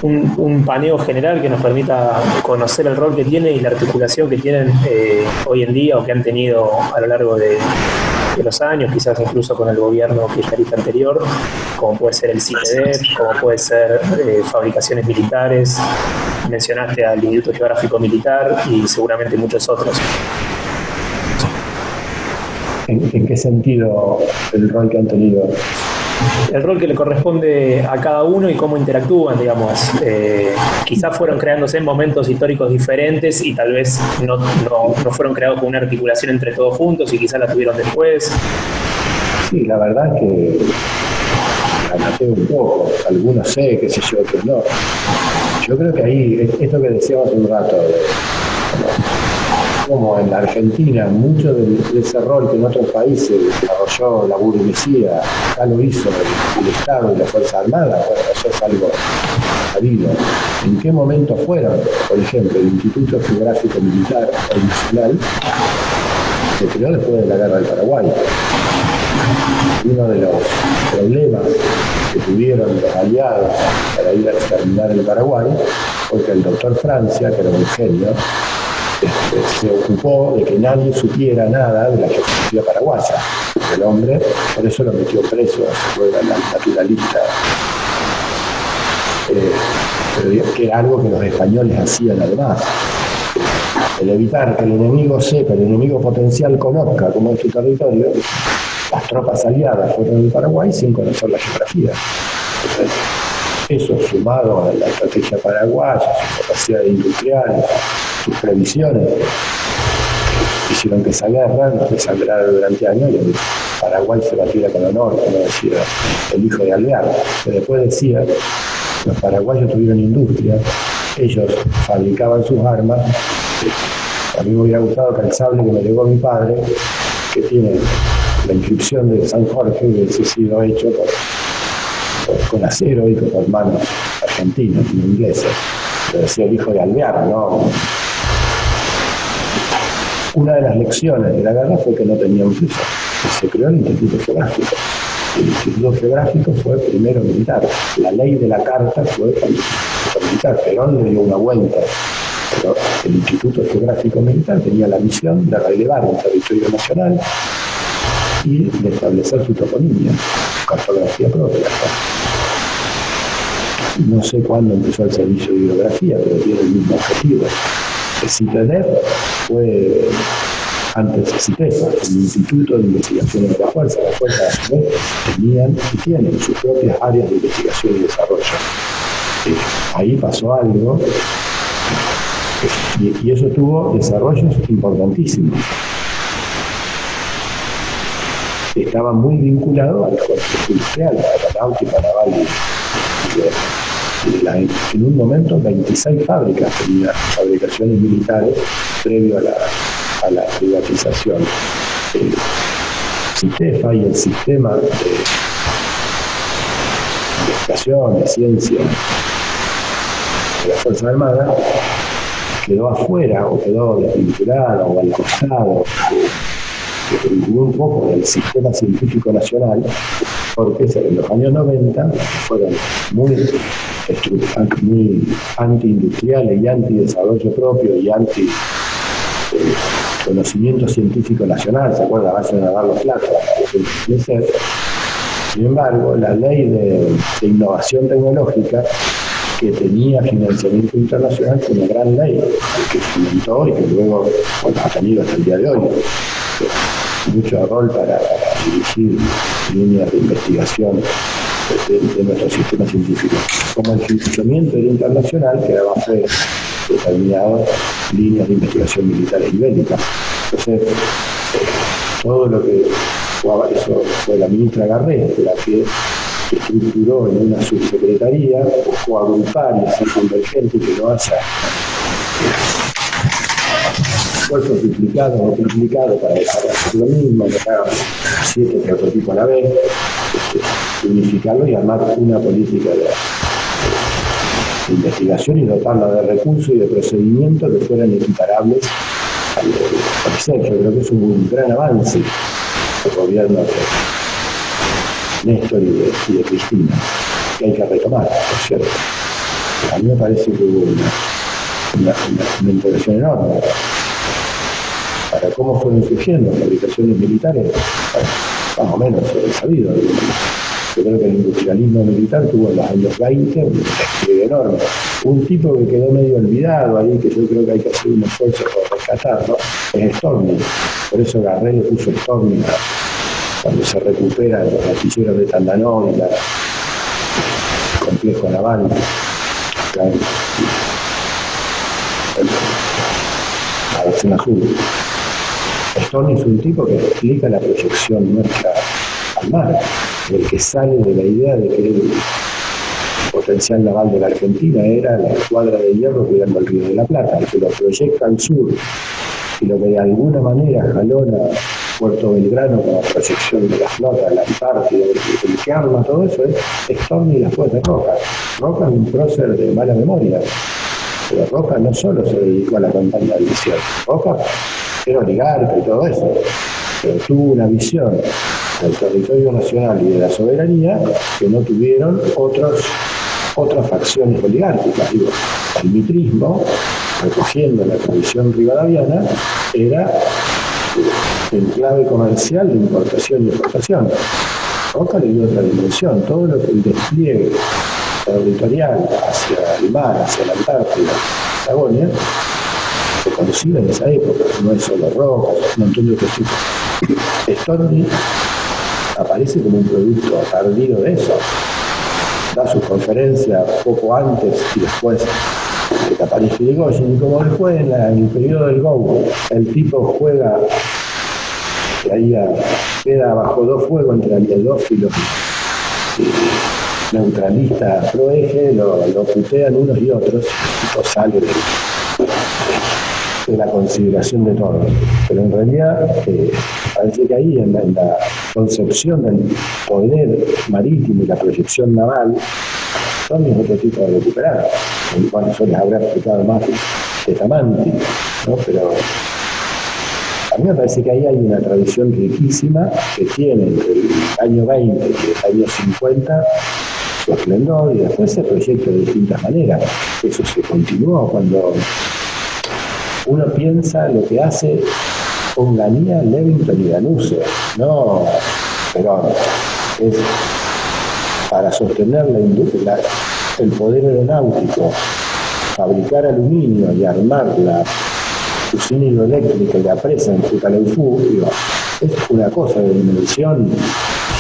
un paneo general que nos permita conocer el rol que tiene y la articulación que tienen hoy en día o que han tenido a lo largo de los años, quizás incluso con el gobierno kirchnerista anterior, como puede ser el CIPEDEP, como puede ser fabricaciones militares, mencionaste al Instituto Geográfico Militar y seguramente muchos otros. ¿En qué sentido el rol que han tenido? El rol que le corresponde a cada uno y cómo interactúan, digamos. Quizás fueron creándose en momentos históricos diferentes y tal vez no fueron creados con una articulación entre todos juntos y quizás la tuvieron después. Sí, la verdad es que amaté un poco. Algunos sé, qué sé yo, otros no. Yo creo que ahí, esto que decíamos hace un rato, como en la Argentina, mucho de ese rol que en otros países desarrolló la burguesía, acá lo hizo el Estado y la Fuerza Armada, bueno, eso es algo sabido. ¿En qué momento fueron? Por ejemplo, el Instituto Geográfico Militar Nacional se creó después de la Guerra del Paraguay. Uno de los problemas que tuvieron los aliados para ir a exterminar el Paraguay fue que el doctor Francia, que era un genio, se ocupó de que nadie supiera nada de la geografía paraguaya. El hombre, por eso lo metió preso, fue naturalista, pero que era algo que los españoles hacían además. El evitar que el enemigo sepa, el enemigo potencial conozca cómo es su territorio, las tropas aliadas fueron en Paraguay sin conocer la geografía. Entonces, eso sumado a la estrategia paraguaya, sus capacidades industriales, sus previsiones, hicieron que esa guerra no se sangrara durante años y el Paraguay se batiera con honor, como decía el hijo de Alvear, que después decía, los paraguayos tuvieron industria, ellos fabricaban sus armas. A mí me hubiera gustado que el sable que me legó mi padre, que tiene la inscripción de San Jorge, hubiese sido hecho con acero y con manos argentinas y ingleses. Lo decía el hijo de Alvear, ¿no? Una de las lecciones de la guerra fue que no teníamos eso. se creó el Instituto Geográfico. El Instituto Geográfico fue primero militar. La ley de la carta fue militar. Perón le dio una vuelta. Pero el Instituto Geográfico Militar tenía la misión de relevar el territorio nacional y de establecer su toponimia, su cartografía propia. No sé cuándo empezó el servicio de hidrografía, pero tiene el mismo objetivo. El CITEDEF fue antes de CITESA, el Instituto de Investigaciones de la Fuerza. Las fuerzas tenían y tienen sus propias áreas de investigación y desarrollo. Ahí pasó algo y eso tuvo desarrollos importantísimos. Estaba muy vinculado al contexto industrial, a la náutica naval. En un momento 26 fábricas tenían fabricaciones militares previo a la privatización. CITEFA y el sistema de investigación, de ciencia de las Fuerzas Armadas quedó afuera o quedó desvinculada o al costado, que vinculó un poco del sistema científico nacional, porque en los años 90 fueron muy anti-industriales y anti-desarrollo propio y anti-conocimiento científico nacional. ¿Se acuerda? Vayan a dar los platos. Sin embargo, la ley de innovación tecnológica, que tenía financiamiento internacional, fue una gran ley que fomentó y que luego ha tenido hasta el día de hoy mucho rol para dirigir líneas de investigación de nuestro sistema científico. Como el financiamiento era internacional, quedaba determinado líneas de investigación militares y bélicas. Entonces, todo lo que eso fue la ministra Garret, la que estructuró en una subsecretaría, buscó agrupar y hacer convergente y que no haya esfuerzos duplicados o triplicados para dejar de hacer lo mismo, dejar 7 prototipos a la vez, unificarlo y armar una política de investigación y dotarla de recursos y de procedimientos que fueran equiparables al CITESA. Yo creo que es un gran avance del gobierno de Néstor y de Cristina, que hay que retomar, por cierto. A mí me parece que hubo una intervención enorme para cómo fueron surgiendo fabricaciones militares, más o menos sabido. Yo creo que el industrialismo militar tuvo en los años 20 un despliegue enorme. Un tipo que quedó medio olvidado ahí, que yo creo que hay que hacer un esfuerzo por rescatarlo, es Storni. Por eso Garret le puso Storni cuando se recuperan los astilleros de Tandanó y el complejo naval. La versión azul. Storni es un tipo que explica la proyección nuestra al mar, el que sale de la idea de que el potencial naval de la Argentina era la escuadra de hierro cuidando el Río de la Plata, el que lo proyecta al sur y lo que de alguna manera jalona Puerto Belgrano como proyección de la flota, la Antártida, el que arma todo eso es Storni y las fuerzas de Roca. Roca es un prócer de mala memoria, pero Roca no solo se dedicó a la campaña del desierto, Roca era oligarca y todo eso, pero tuvo una visión del territorio nacional y de la soberanía que no tuvieron otras facciones oligárquicas. Digo, el mitrismo, recogiendo la tradición rivadaviana, era en clave comercial de importación y exportación. Roca le dio otra dimensión, todo lo que el despliegue territorial hacia el mar, hacia la Antártida, Patagonia, se concibe en esa época, no es solo Roca, es un montón de otros tipos. Storni aparece como un producto tardío de eso. Da sus conferencias poco antes y después de Caparicio y Goyen, y como después en el periodo del GO, el tipo juega, que ahí queda bajo dos fuegos entre aliadófilos y neutralistas pro eje, lo putean unos y otros, el tipo sale de la consideración de todos. Pero en realidad parece que ahí en la concepción del poder marítimo y la proyección naval son otro tipo de recuperar. Bueno, yo les habré explicado más de Tamanti, ¿no? Pero A mí me parece que ahí hay una tradición riquísima que tiene entre el año 20 y el año 50 su esplendor, y después se proyecta de distintas maneras. Eso se continuó cuando uno piensa lo que hace Onganía, Levington y Danuse, no Perón. Es para sostener el poder aeronáutico, fabricar aluminio y armar la usina hidroeléctrica y la presa en Jutaleufú, es una cosa de dimensión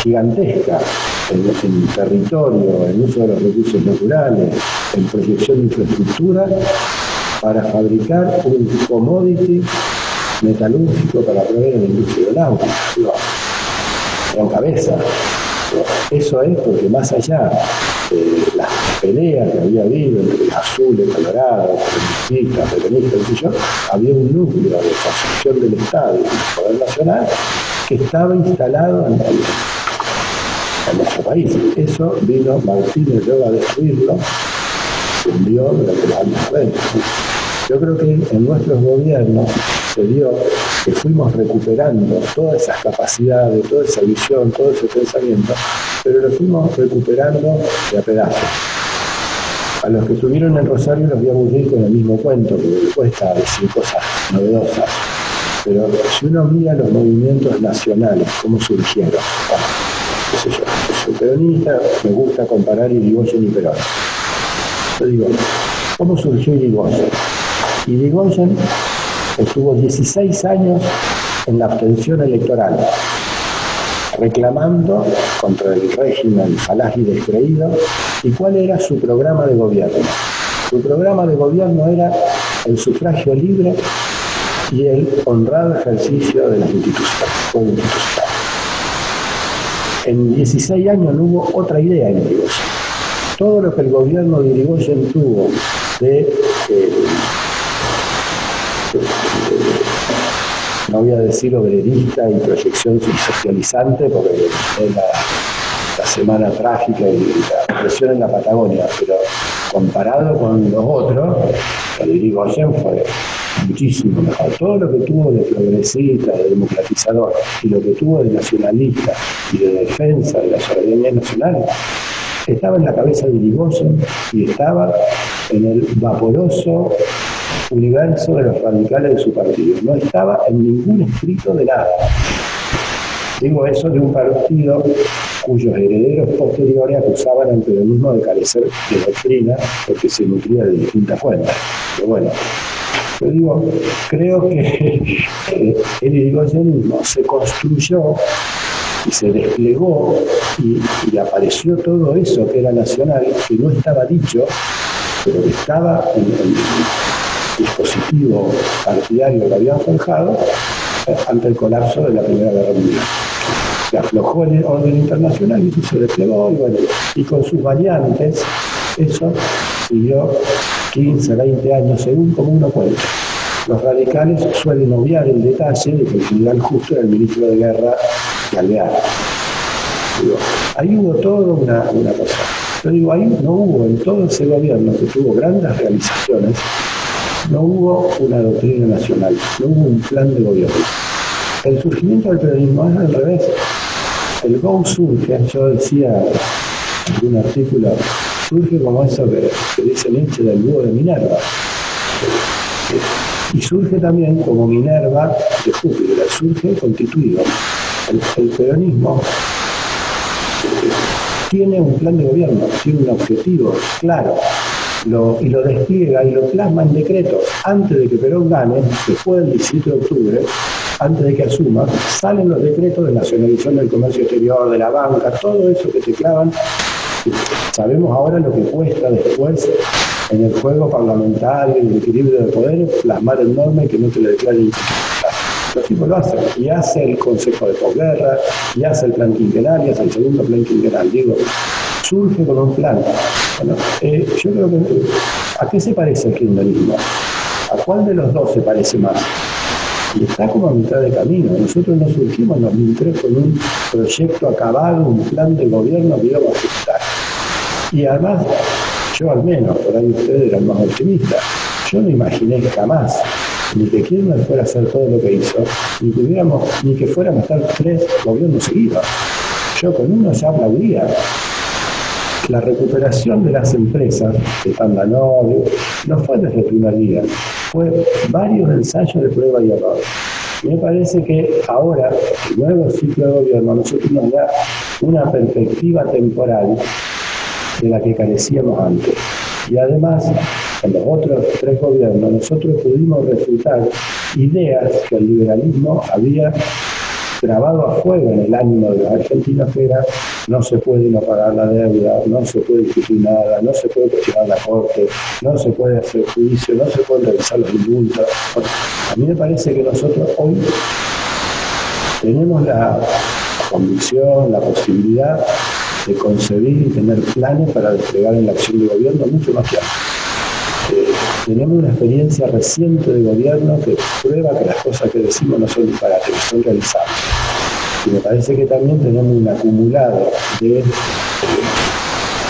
gigantesca en territorio, en uso de los recursos naturales, en proyección de infraestructura, para fabricar un commodity metalúrgico para proveer a la industria aeronáutica. Con cabeza. Eso es porque más allá de las peleas que había habido entre los azules, colorados, peronistas, había un núcleo de construcción del Estado y del Poder Nacional que estaba instalado en nuestro país. Eso vino Martínez luego a destruirlo, se hundió durante los años 90. Yo creo que en nuestros gobiernos se dio que fuimos recuperando todas esas capacidades, toda esa visión, todo ese pensamiento, pero lo fuimos recuperando de a pedazos. A los que estuvieron en Rosario los voy a aburrir con el mismo cuento, porque cuesta decir cosas novedosas. Pero si uno mira los movimientos nacionales, cómo surgieron, qué sé yo soy peronista, me gusta comparar Irigoyen y Perón. Yo digo, ¿cómo surgió Irigoyen? Irigoyen estuvo 16 años en la abstención electoral, reclamando contra el régimen falaz y descreído. ¿Y cuál era su programa de gobierno? Su programa de gobierno era el sufragio libre y el honrado ejercicio de las instituciones. En 16 años no hubo otra idea en Irigoyen. Todo lo que el gobierno de Irigoyen tuvo de no voy a decir obrerista y proyección socializante, porque es la semana trágica y la represión en la Patagonia, pero comparado con los otros, el Irigoyen fue muchísimo mejor. Todo lo que tuvo de progresista, de democratizador, y lo que tuvo de nacionalista y de defensa de la soberanía nacional, estaba en la cabeza de Irigoyen y estaba en el vaporoso universo de los radicales de su partido. No estaba en ningún escrito de nada. Digo eso de un partido cuyos herederos posteriores acusaban al peronismo de carecer de doctrina porque se nutría de distintas fuentes. Pero bueno, yo digo, creo que el irigoyenismo se construyó y se desplegó y apareció todo eso que era nacional, que no estaba dicho, pero que estaba en el dispositivo partidario que habían forjado ante el colapso de la Primera Guerra Mundial. Se aflojó el orden internacional y eso se desplegó, y con sus variantes, eso siguió 15, 20 años, según como uno cuenta. Los radicales suelen obviar el detalle de que el general Justo era el ministro de Guerra de Alvear. Ahí hubo toda una cosa. Yo digo, ahí no hubo, en todo ese gobierno que tuvo grandes realizaciones, no hubo una doctrina nacional, no hubo un plan de gobierno. El surgimiento del peronismo es al revés. El GO surge, yo decía en un artículo, surge como eso que dice Nietzsche del búho de Minerva. Y surge también como Minerva de Júpiter, surge constituido. El peronismo tiene un plan de gobierno, tiene un objetivo claro, y lo despliega y lo plasma en decretos. Antes de que Perón gane, después del 17 de octubre, antes de que asuma, salen los decretos de nacionalización del comercio exterior, de la banca, todo eso que te clavan. Sabemos ahora lo que cuesta después en el juego parlamentario y el equilibrio de poderes plasmar el norma y que no te lo declaren. Los tipos lo hacen, y hace el Consejo de Posguerra, y hace el plan quinquenal, y hace el segundo plan quinquenal. Digo, surge con un plan. Bueno, yo creo que, ¿a qué se parece el kirchnerismo? ¿A cuál de los dos se parece más? Y está como a mitad de camino. Nosotros no surgimos en 2003 con un proyecto acabado, un plan de gobierno que íbamos a ejecutar. Y además, yo al menos, por ahí ustedes eran más optimistas, yo no imaginé jamás ni que Kirchner fuera a hacer todo lo que hizo, ni que fueran a estar 3 gobiernos seguidos. Yo con uno ya aplaudía. La recuperación de las empresas de Pandanol no fue desde el primer día, fue varios ensayos de prueba y error. Me parece que ahora, el nuevo ciclo de gobierno, a nosotros nos da una perspectiva temporal de la que carecíamos antes. Y además, en los otros 3 gobiernos, nosotros pudimos refutar ideas que el liberalismo había grabado a fuego en el ánimo de los argentinos, que era: no se puede no pagar la deuda, no se puede discutir nada, no se puede cuestionar la corte, no se puede hacer juicio, no se pueden revisar los indultos. Bueno, a mí me parece que nosotros hoy tenemos la convicción, la posibilidad de concebir y tener planes para desplegar en la acción de gobierno mucho más que antes. Tenemos una experiencia reciente de gobierno que prueba que las cosas que decimos no son disparates, que son realizables. Y me parece que también tenemos un acumulado de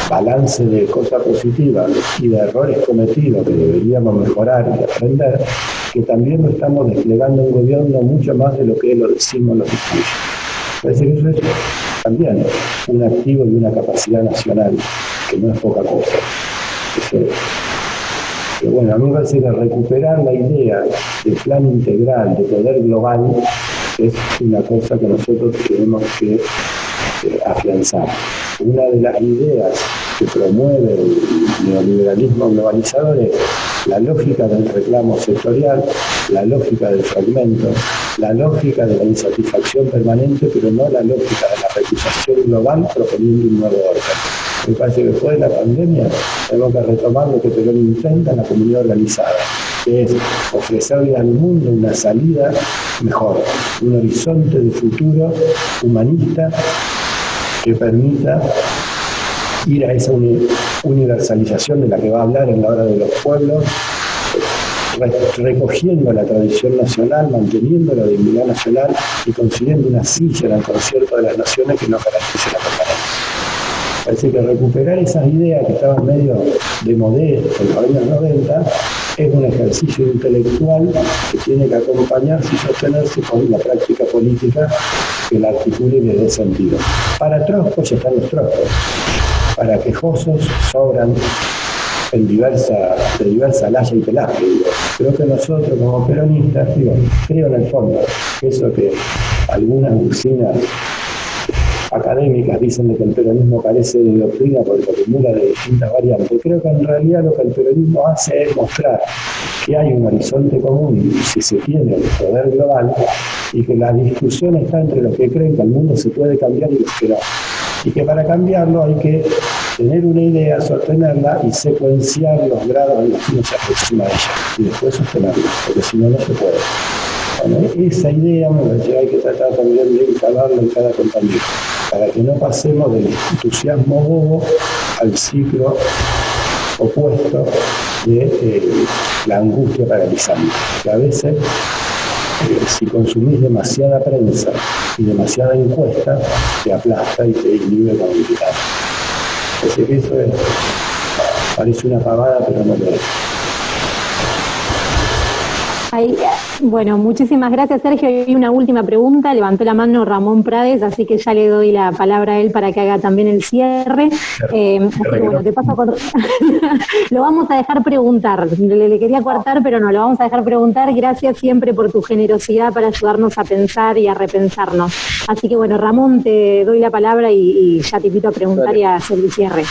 balance de cosas positivas y de errores cometidos que deberíamos mejorar y aprender, que también lo estamos desplegando en gobierno mucho más de lo que lo decimos los discursos. Me parece que eso es también un activo y una capacidad nacional, que no es poca cosa. Pero bueno, a mí me parece que recuperar la idea de plan integral, de poder global, es una cosa que nosotros tenemos que afianzar. Una de las ideas que promueve el neoliberalismo globalizador es la lógica del reclamo sectorial, la lógica del fragmento, la lógica de la insatisfacción permanente, pero no la lógica de la recusación global proponiendo un nuevo orden. Me parece que después de la pandemia tenemos que retomar lo que Perón intenta en la comunidad organizada, que es ofrecerle al mundo una salida mejor, un horizonte de futuro humanista que permita ir a esa universalización de la que va a hablar en la hora de los pueblos, recogiendo la tradición nacional, manteniendo la dignidad nacional y consiguiendo una silla en el concierto de las naciones que no garantice la permanencia. Parece que recuperar esas ideas que estaban medio de modé en los años 90 es un ejercicio intelectual que tiene que acompañarse y sostenerse con la práctica política que la articule y le dé sentido. Para troscos están los troscos, para quejosos sobran de diversa laya y pelaje. Creo que nosotros como peronistas, creo en el fondo, eso que algunas usinas académicas dicen de que el peronismo carece de doctrina porque acumula de distintas variantes. Creo que en realidad lo que el peronismo hace es mostrar que hay un horizonte común si se tiene el poder global y que la discusión está entre los que creen que el mundo se puede cambiar y los que no. Y que para cambiarlo hay que tener una idea, sostenerla y secuenciar los grados en los que uno se aproxima a ella y después sostenerla, porque si no, no se puede. Bueno, esa idea me parece que hay que tratar también de instalarla en cada compañero, para que no pasemos del entusiasmo bobo al ciclo opuesto de la angustia paralizante, que a veces si consumís demasiada prensa y demasiada encuesta, te aplasta y te inhibe como militar. Así que eso parece una pavada, pero no lo es. Bueno, muchísimas gracias, Sergio. Y una última pregunta. Levantó la mano Ramón Prades, así que ya le doy la palabra a él para que haga también el cierre. Bueno, te paso con... Lo vamos a dejar preguntar. Le quería cortar, pero no, lo vamos a dejar preguntar. Gracias siempre por tu generosidad para ayudarnos a pensar y a repensarnos. Así que bueno, Ramón, te doy la palabra y ya te invito a preguntar. Dale. Y a hacer el cierre.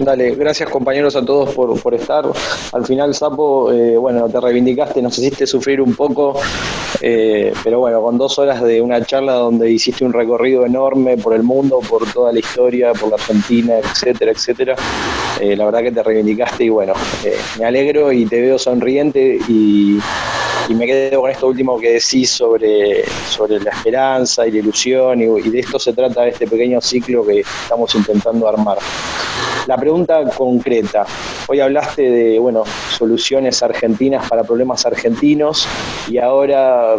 Dale, gracias compañeros a todos por estar. Al final, Sapo, bueno, te reivindicaste, nos hiciste sufrir un poco, pero bueno, con 2 horas de una charla donde hiciste un recorrido enorme por el mundo, por toda la historia, por la Argentina, etcétera, etcétera. La verdad que te reivindicaste y bueno, me alegro y te veo sonriente y me quedo con esto último que decís sobre la esperanza y la ilusión y de esto se trata este pequeño ciclo que estamos intentando armar. La pregunta concreta, hoy hablaste de, bueno, soluciones argentinas para problemas argentinos y ahora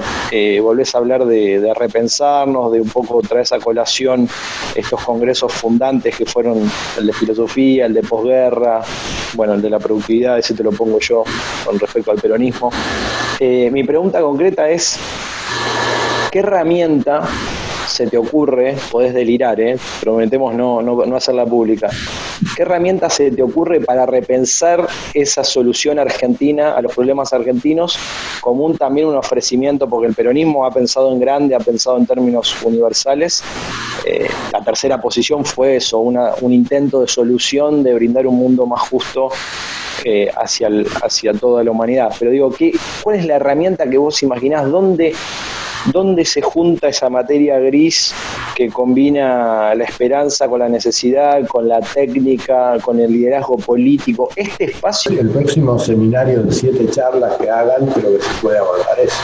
volvés a hablar de repensarnos, de un poco traer esa colación estos congresos fundantes que fueron el de filosofía, el de posguerra, bueno, el de la productividad, ese te lo pongo yo con respecto al peronismo. Mi pregunta concreta es, ¿qué herramienta se te ocurre, podés delirar, prometemos no hacerla pública, qué herramienta se te ocurre para repensar esa solución argentina a los problemas argentinos como también un ofrecimiento, porque el peronismo ha pensado en grande, ha pensado en términos universales? La tercera posición fue eso, un intento de solución, de brindar un mundo más justo hacia toda la humanidad. Pero digo, ¿cuál es la herramienta que vos imaginás? ¿Dónde se junta esa materia gris que combina la esperanza con la necesidad, con la técnica, con el liderazgo político? Este espacio... El próximo seminario de 7 charlas que hagan, creo que se puede abordar eso.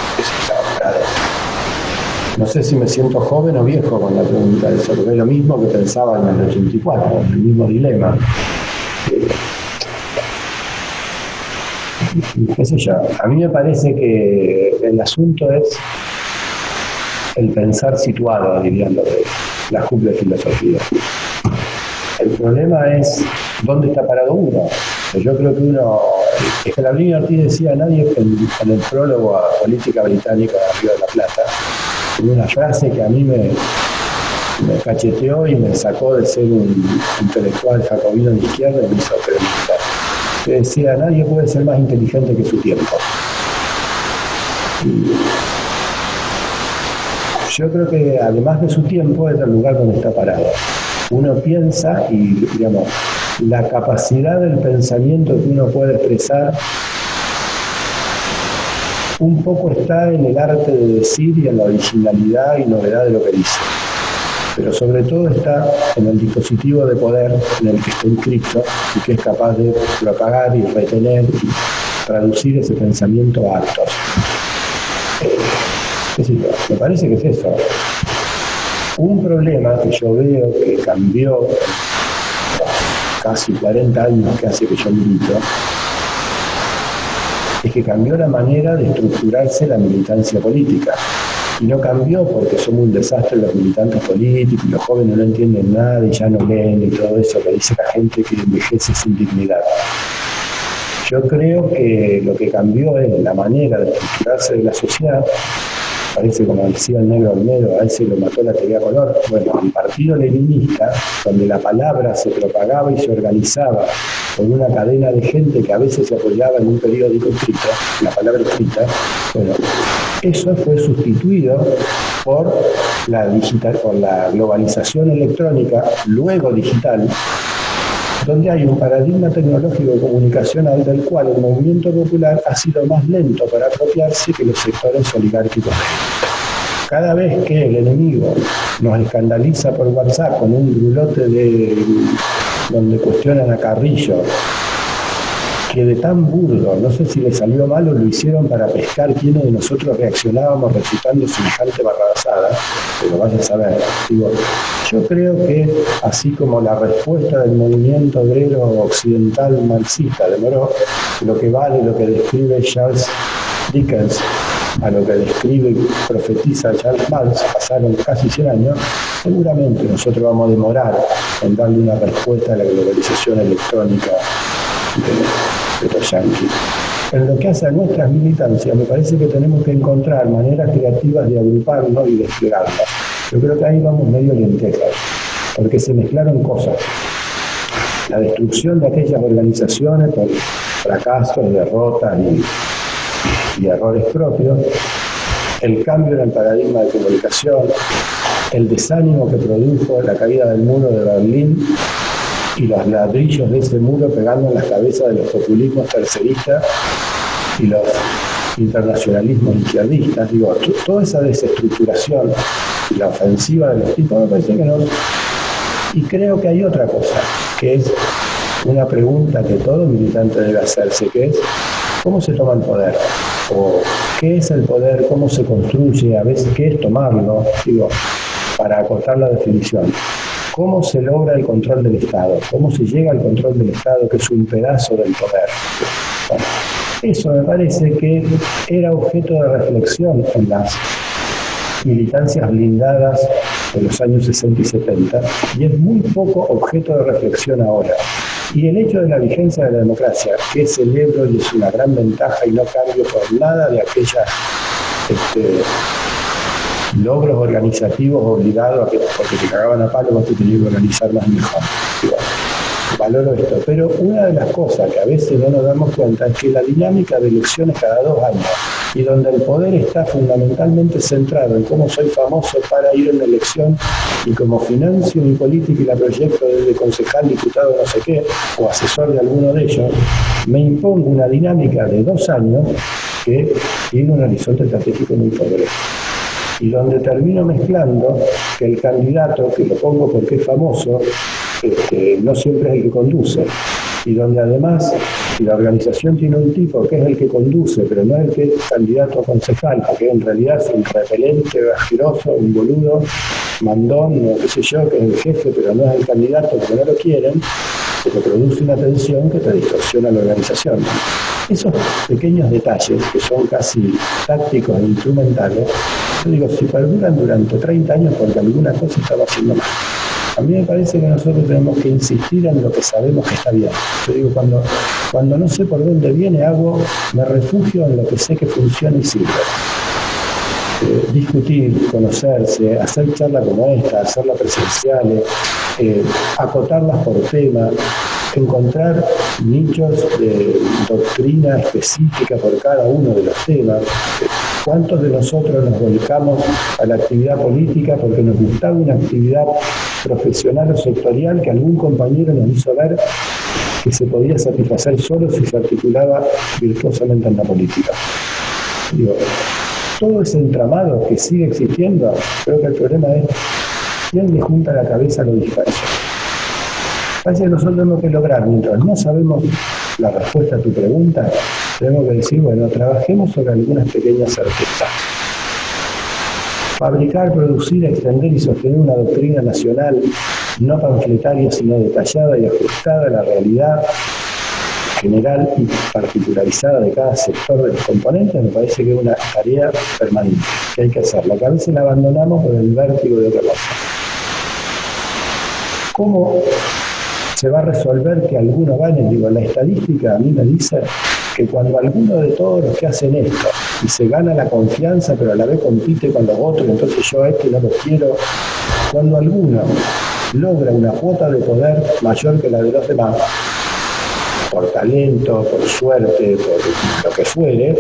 No sé si me siento joven o viejo con la pregunta de eso, porque es lo mismo que pensaba en el 84, el mismo dilema. Qué sé yo, a mí me parece que el asunto es el pensar situado, dirían los de la cumbre de filosofía. El problema es dónde está parado uno. Yo creo que Scalabrini Ortiz decía, nadie en el prólogo a Política Británica de Río de la Plata, en una frase que a mí me cacheteó y me sacó de ser un intelectual jacobino de izquierda y me hizo peronista. Que decía, nadie puede ser más inteligente que su tiempo. Y yo creo que además de su tiempo es el lugar donde está parado. Uno piensa y, digamos, la capacidad del pensamiento que uno puede expresar un poco está en el arte de decir y en la originalidad y novedad de lo que dice. Pero sobre todo está en el dispositivo de poder en el que está inscrito y que es capaz de propagar y retener y traducir ese pensamiento a actos. Me parece que es eso. Un problema que yo veo que cambió casi 40 años que hace que yo milito, es que cambió la manera de estructurarse la militancia política. Y no cambió porque somos un desastre los militantes políticos, y los jóvenes no entienden nada y ya no leen y todo eso que dice la gente que envejece sin dignidad. Yo creo que lo que cambió es la manera de estructurarse de la sociedad. Parece, como decía el negro Olmedo, a ese lo mató la TV a color. Bueno, el partido leninista, donde la palabra se propagaba y se organizaba con una cadena de gente que a veces se apoyaba en un periódico escrito, la palabra escrita, bueno, eso fue sustituido por la globalización electrónica, luego digital, donde hay un paradigma tecnológico comunicacional del cual el movimiento popular ha sido más lento para apropiarse que los sectores oligárquicos. Cada vez que el enemigo nos escandaliza por WhatsApp con un grulote donde cuestionan a Carrillo, que de tan burdo, no sé si le salió mal o lo hicieron para pescar quiénes de nosotros reaccionábamos recitando semejante barrabasada, pero vaya a saber. Digo, yo creo que así como la respuesta del movimiento obrero occidental marxista demoró, lo que vale lo que describe Charles Dickens a lo que describe y profetiza Charles Marx, pasaron casi 100 años, seguramente nosotros vamos a demorar en darle una respuesta a la globalización electrónica de los yanquis. En lo que hace a nuestras militancias, me parece que tenemos que encontrar maneras creativas de agruparnos y desplegarlas. Yo creo que ahí vamos medio lentejas, porque se mezclaron cosas. La destrucción de aquellas organizaciones por fracasos, derrotas y errores propios, el cambio en el paradigma de comunicación, el desánimo que produjo la caída del muro de Berlín y los ladrillos de ese muro pegando en las cabezas de los populismos terceristas y los internacionalismos izquierdistas. Digo, toda esa desestructuración y la ofensiva de los tipos, me parece que no. Y creo que hay otra cosa, que es una pregunta que todo militante debe hacerse, que es ¿cómo se toma el poder? O ¿qué es el poder? ¿Cómo se construye? A veces, ¿qué es tomarlo? Digo, para acotar la definición. ¿Cómo se logra el control del Estado? ¿Cómo se llega al control del Estado, que es un pedazo del poder? Bueno, eso me parece que era objeto de reflexión en las militancias blindadas de los años 60 y 70, y es muy poco objeto de reflexión ahora. Y el hecho de la vigencia de la democracia, que celebro y es una gran ventaja y no cambio por nada de aquellas logros organizativos obligados a que porque te cagaban a palo vos te tenías que organizar más y mejor. Igual, valoro esto, pero una de las cosas que a veces no nos damos cuenta es que la dinámica de elecciones cada 2 años y donde el poder está fundamentalmente centrado en cómo soy famoso para ir en la elección y como financio mi política y la proyecto desde concejal, diputado, no sé qué, o asesor de alguno de ellos, me impongo una dinámica de 2 años que tiene un horizonte estratégico muy poderoso. Y donde termino mezclando que el candidato, que lo pongo porque es famoso, no siempre es el que conduce. Y donde además, si la organización tiene un tipo que es el que conduce, pero no es el que es candidato a concejal, porque en realidad es un repelente, asqueroso, un boludo, mandón, o qué sé yo, que es el jefe, pero no es el candidato, porque no lo quieren, que te produce una tensión que te distorsiona la organización. Esos pequeños detalles, que son casi tácticos e instrumentales, yo digo, si perduran durante 30 años, porque alguna cosa estaba haciendo mal. A mí me parece que nosotros tenemos que insistir en lo que sabemos que está bien. Yo digo, cuando no sé por dónde viene, me refugio en lo que sé que funciona y sirve. Discutir, conocerse, hacer charlas como esta, hacerlas presenciales, acotarlas por tema, encontrar nichos de doctrina específica por cada uno de los temas. ¿Cuántos de nosotros nos volcamos a la actividad política porque nos gustaba una actividad profesional o sectorial que algún compañero nos hizo ver que se podía satisfacer solo si se articulaba virtuosamente en la política? Digo, todo ese entramado que sigue existiendo, creo que el problema es quién le junta la cabeza a lo disperso. Parece que nosotros tenemos que lograr, mientras no sabemos la respuesta a tu pregunta, tenemos que decir, bueno, trabajemos sobre algunas pequeñas certezas. Fabricar, producir, extender y sostener una doctrina nacional no panfletaria, sino detallada y ajustada a la realidad general y particularizada de cada sector de los componentes, me parece que es una tarea permanente que hay que hacer. La cabeza la abandonamos por el vértigo de otra cosa. ¿Cómo se va a resolver que alguno gane? Digo, la estadística a mí me dice que cuando alguno de todos los que hacen esto y se gana la confianza, pero a la vez compite con los otros, entonces yo a este no lo quiero, cuando alguno logra una cuota de poder mayor que la de los demás, por talento, por suerte, por lo que fuere,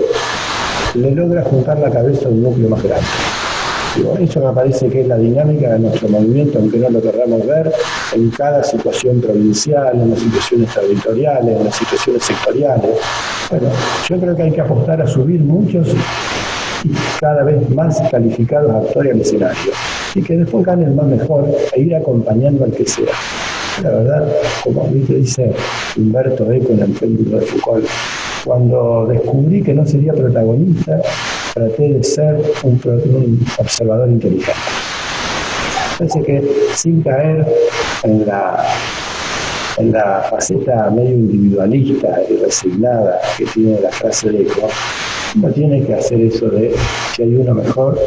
le logra juntar la cabeza a un núcleo más grande. Digo, eso me parece que es la dinámica de nuestro movimiento, aunque no lo querramos ver, en cada situación provincial, en las situaciones territoriales, en las situaciones sectoriales. Bueno, yo creo que hay que apostar a subir muchos y cada vez más calificados actores al escenario, y que después gane el más mejor e ir acompañando al que sea. La verdad, como dice Humberto Eco en el péndulo de Foucault, cuando descubrí que no sería protagonista, traté de ser un observador inteligente. Parece que sin caer en la faceta medio individualista y resignada que tiene la frase de Eco, no tienes que hacer eso de si hay uno mejor,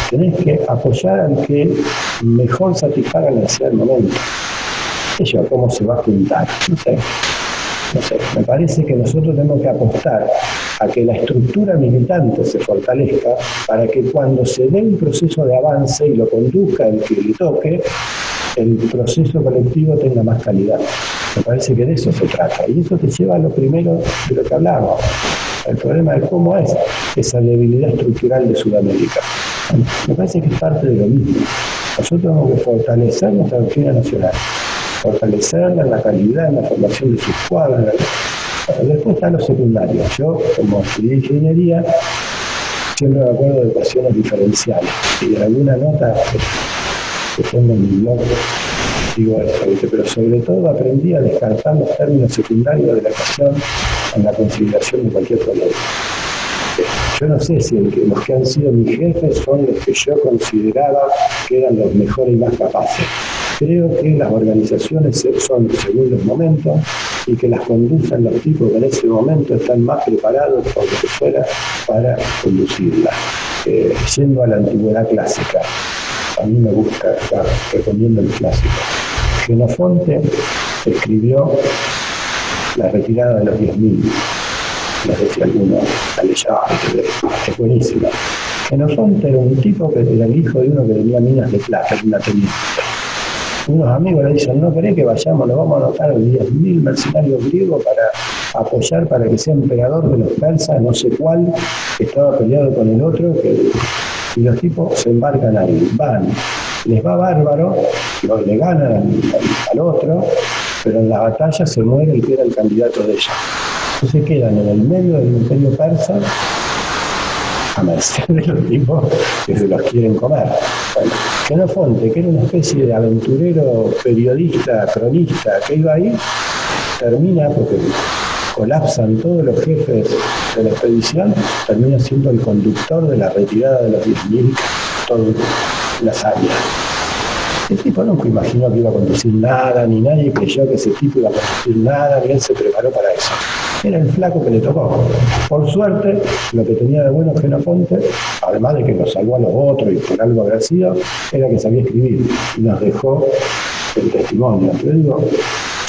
tenés que apoyar al que mejor satisfaga la necesidad del momento. Eso, ¿cómo se va a juntar? No sé, me parece que nosotros tenemos que apostar a que la estructura militante se fortalezca para que cuando se dé un proceso de avance y lo conduzca el que le toque, el proceso colectivo tenga más calidad. Me parece que de eso se trata. Y eso te lleva a lo primero de lo que hablamos. El problema de cómo es esa debilidad estructural de Sudamérica. Me parece que es parte de lo mismo. Nosotros tenemos que fortalecer nuestra doctrina nacional, fortalecerla en la calidad, en la formación de sus cuadros. Después está lo secundario. Yo, como estudié ingeniería, siempre me acuerdo de ecuaciones diferenciales. Y en alguna nota que pongo en mi blog digo eso, ¿viste? Pero sobre todo aprendí a descartar los términos secundarios de la ecuación en la consideración de cualquier problema. Yo no sé si los que han sido mis jefes son los que yo consideraba que eran los mejores y más capaces. Creo que las organizaciones son según los momentos y que las conducen los tipos que en ese momento están más preparados por lo que fuera para conducirlas. Yendo a la antigüedad clásica, a mí me gusta, recomiendo el clásico. Xenofonte escribió La retirada de los 10.000. No sé si alguno la leyó, es buenísima. Xenofonte era un tipo que era el hijo de uno que tenía minas de plata, una teniente. Unos amigos le dicen, ¿no querés que vayamos? Nos vamos a anotar 10.000 mercenarios griegos para apoyar, para que sea emperador de los persas, no sé cuál, que estaba peleado con el otro, y los tipos se embarcan ahí, van, les va bárbaro, le ganan al otro, pero en la batalla se muere el que era el candidato de ellos. Entonces quedan en el medio del imperio persa, a merced de los tipos que se los quieren comer. Bueno, Xenofonte, que era una especie de aventurero, periodista, cronista, que iba ahí, termina, porque colapsan todos los jefes de la expedición, termina siendo el conductor de la retirada de los 10.000, todas las áreas. El tipo nunca imaginó que iba a conducir nada, ni nadie creyó que ese tipo iba a conducir nada, ni él se preparó para eso. Era el flaco que le tocó. Por suerte, lo que tenía de bueno Xenofonte, además de que lo salvó a los otros y por algo haber sido, era que sabía escribir y nos dejó el testimonio. Pero digo,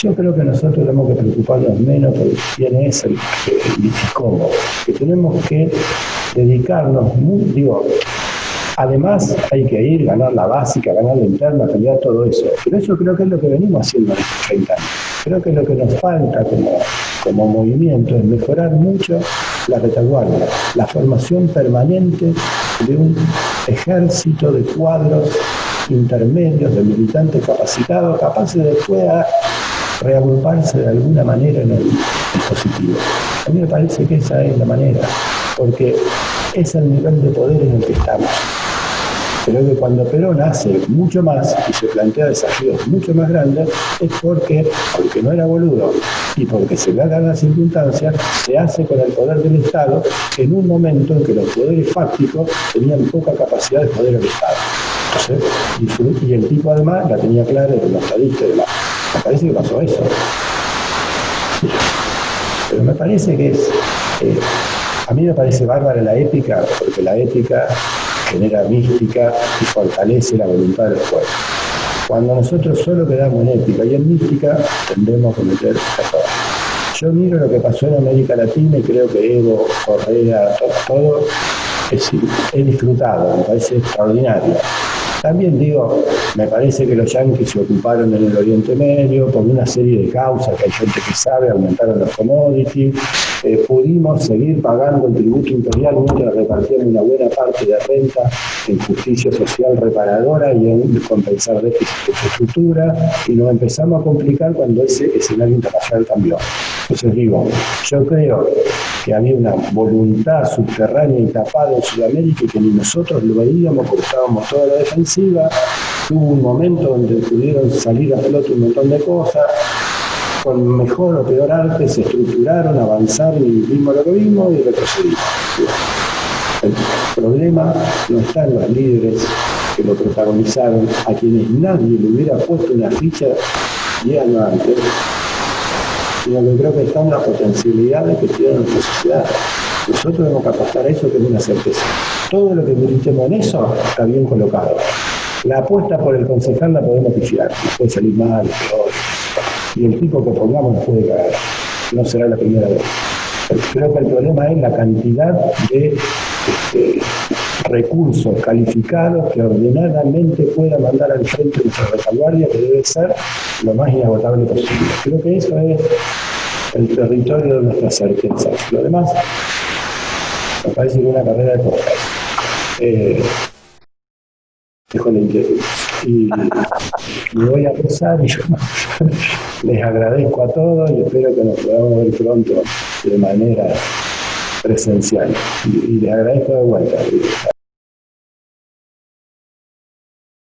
yo creo que nosotros tenemos que preocuparnos menos por quién es el y cómo, que tenemos que dedicarnos, además hay que ir, ganar la básica, ganar la interna, pelear todo eso. Pero eso creo que es lo que venimos haciendo en estos 30 años. Creo que lo que nos falta como movimiento es mejorar mucho la retaguardia, la formación permanente de un ejército de cuadros intermedios, de militantes capacitados, capaces después a reagruparse de alguna manera en el dispositivo. A mí me parece que esa es la manera, porque es el nivel de poder en el que estamos. Creo que cuando Perón hace mucho más y se plantea desafíos mucho más grandes, es porque no era boludo y porque se le dan las circunstancias, se hace con el poder del Estado en un momento en que los poderes fácticos tenían poca capacidad de poder del Estado. Entonces, y el tipo además la tenía clara de los estadistas y demás. Me parece que pasó eso. Pero me parece que a mí me parece bárbara la épica, porque la épica genera mística y fortalece la voluntad del pueblo. Cuando nosotros solo quedamos en épica y en mística, tendemos a cometer errores. Yo miro lo que pasó en América Latina y creo que Evo, Correa, todo he disfrutado, me parece extraordinario. También digo, me parece que los yanquis se ocuparon en el Oriente Medio por una serie de causas que hay gente que sabe, aumentaron los commodities, pudimos seguir pagando el tributo imperial mientras repartíamos una buena parte de renta en justicia social reparadora y en compensar déficit de infraestructura, y nos empezamos a complicar cuando ese escenario internacional cambió. Entonces digo, yo creo que había una voluntad subterránea y tapada en Sudamérica y que ni nosotros lo veíamos porque estábamos toda la defensiva. Hubo un momento donde pudieron salir a flote un montón de cosas, con mejor o peor arte se estructuraron, avanzaron y vimos lo que vimos y retrocedimos. El problema no está en los líderes que lo protagonizaron, a quienes nadie le hubiera puesto una ficha 10 años antes, sino que creo que está en las potencialidades que tiene nuestra sociedad. Nosotros tenemos que apostar a eso, que es una certeza. Todo lo que militemos en eso está bien colocado. La apuesta por el concejal la podemos pifiar, nos puede salir mal, peor. Y el tipo que pongamos nos puede cagar. No será la primera vez. Creo que el problema es la cantidad de recursos calificados que ordenadamente pueda mandar al frente de nuestra retaguardia, que debe ser lo más inagotable posible. Creo que eso es el territorio de nuestras certezas. Lo demás me parece que es una carrera de cosas. Dejo la inquietud. Y voy a pasar y yo les agradezco a todos y espero que nos podamos ver pronto de manera presencial. Y les agradezco de vuelta.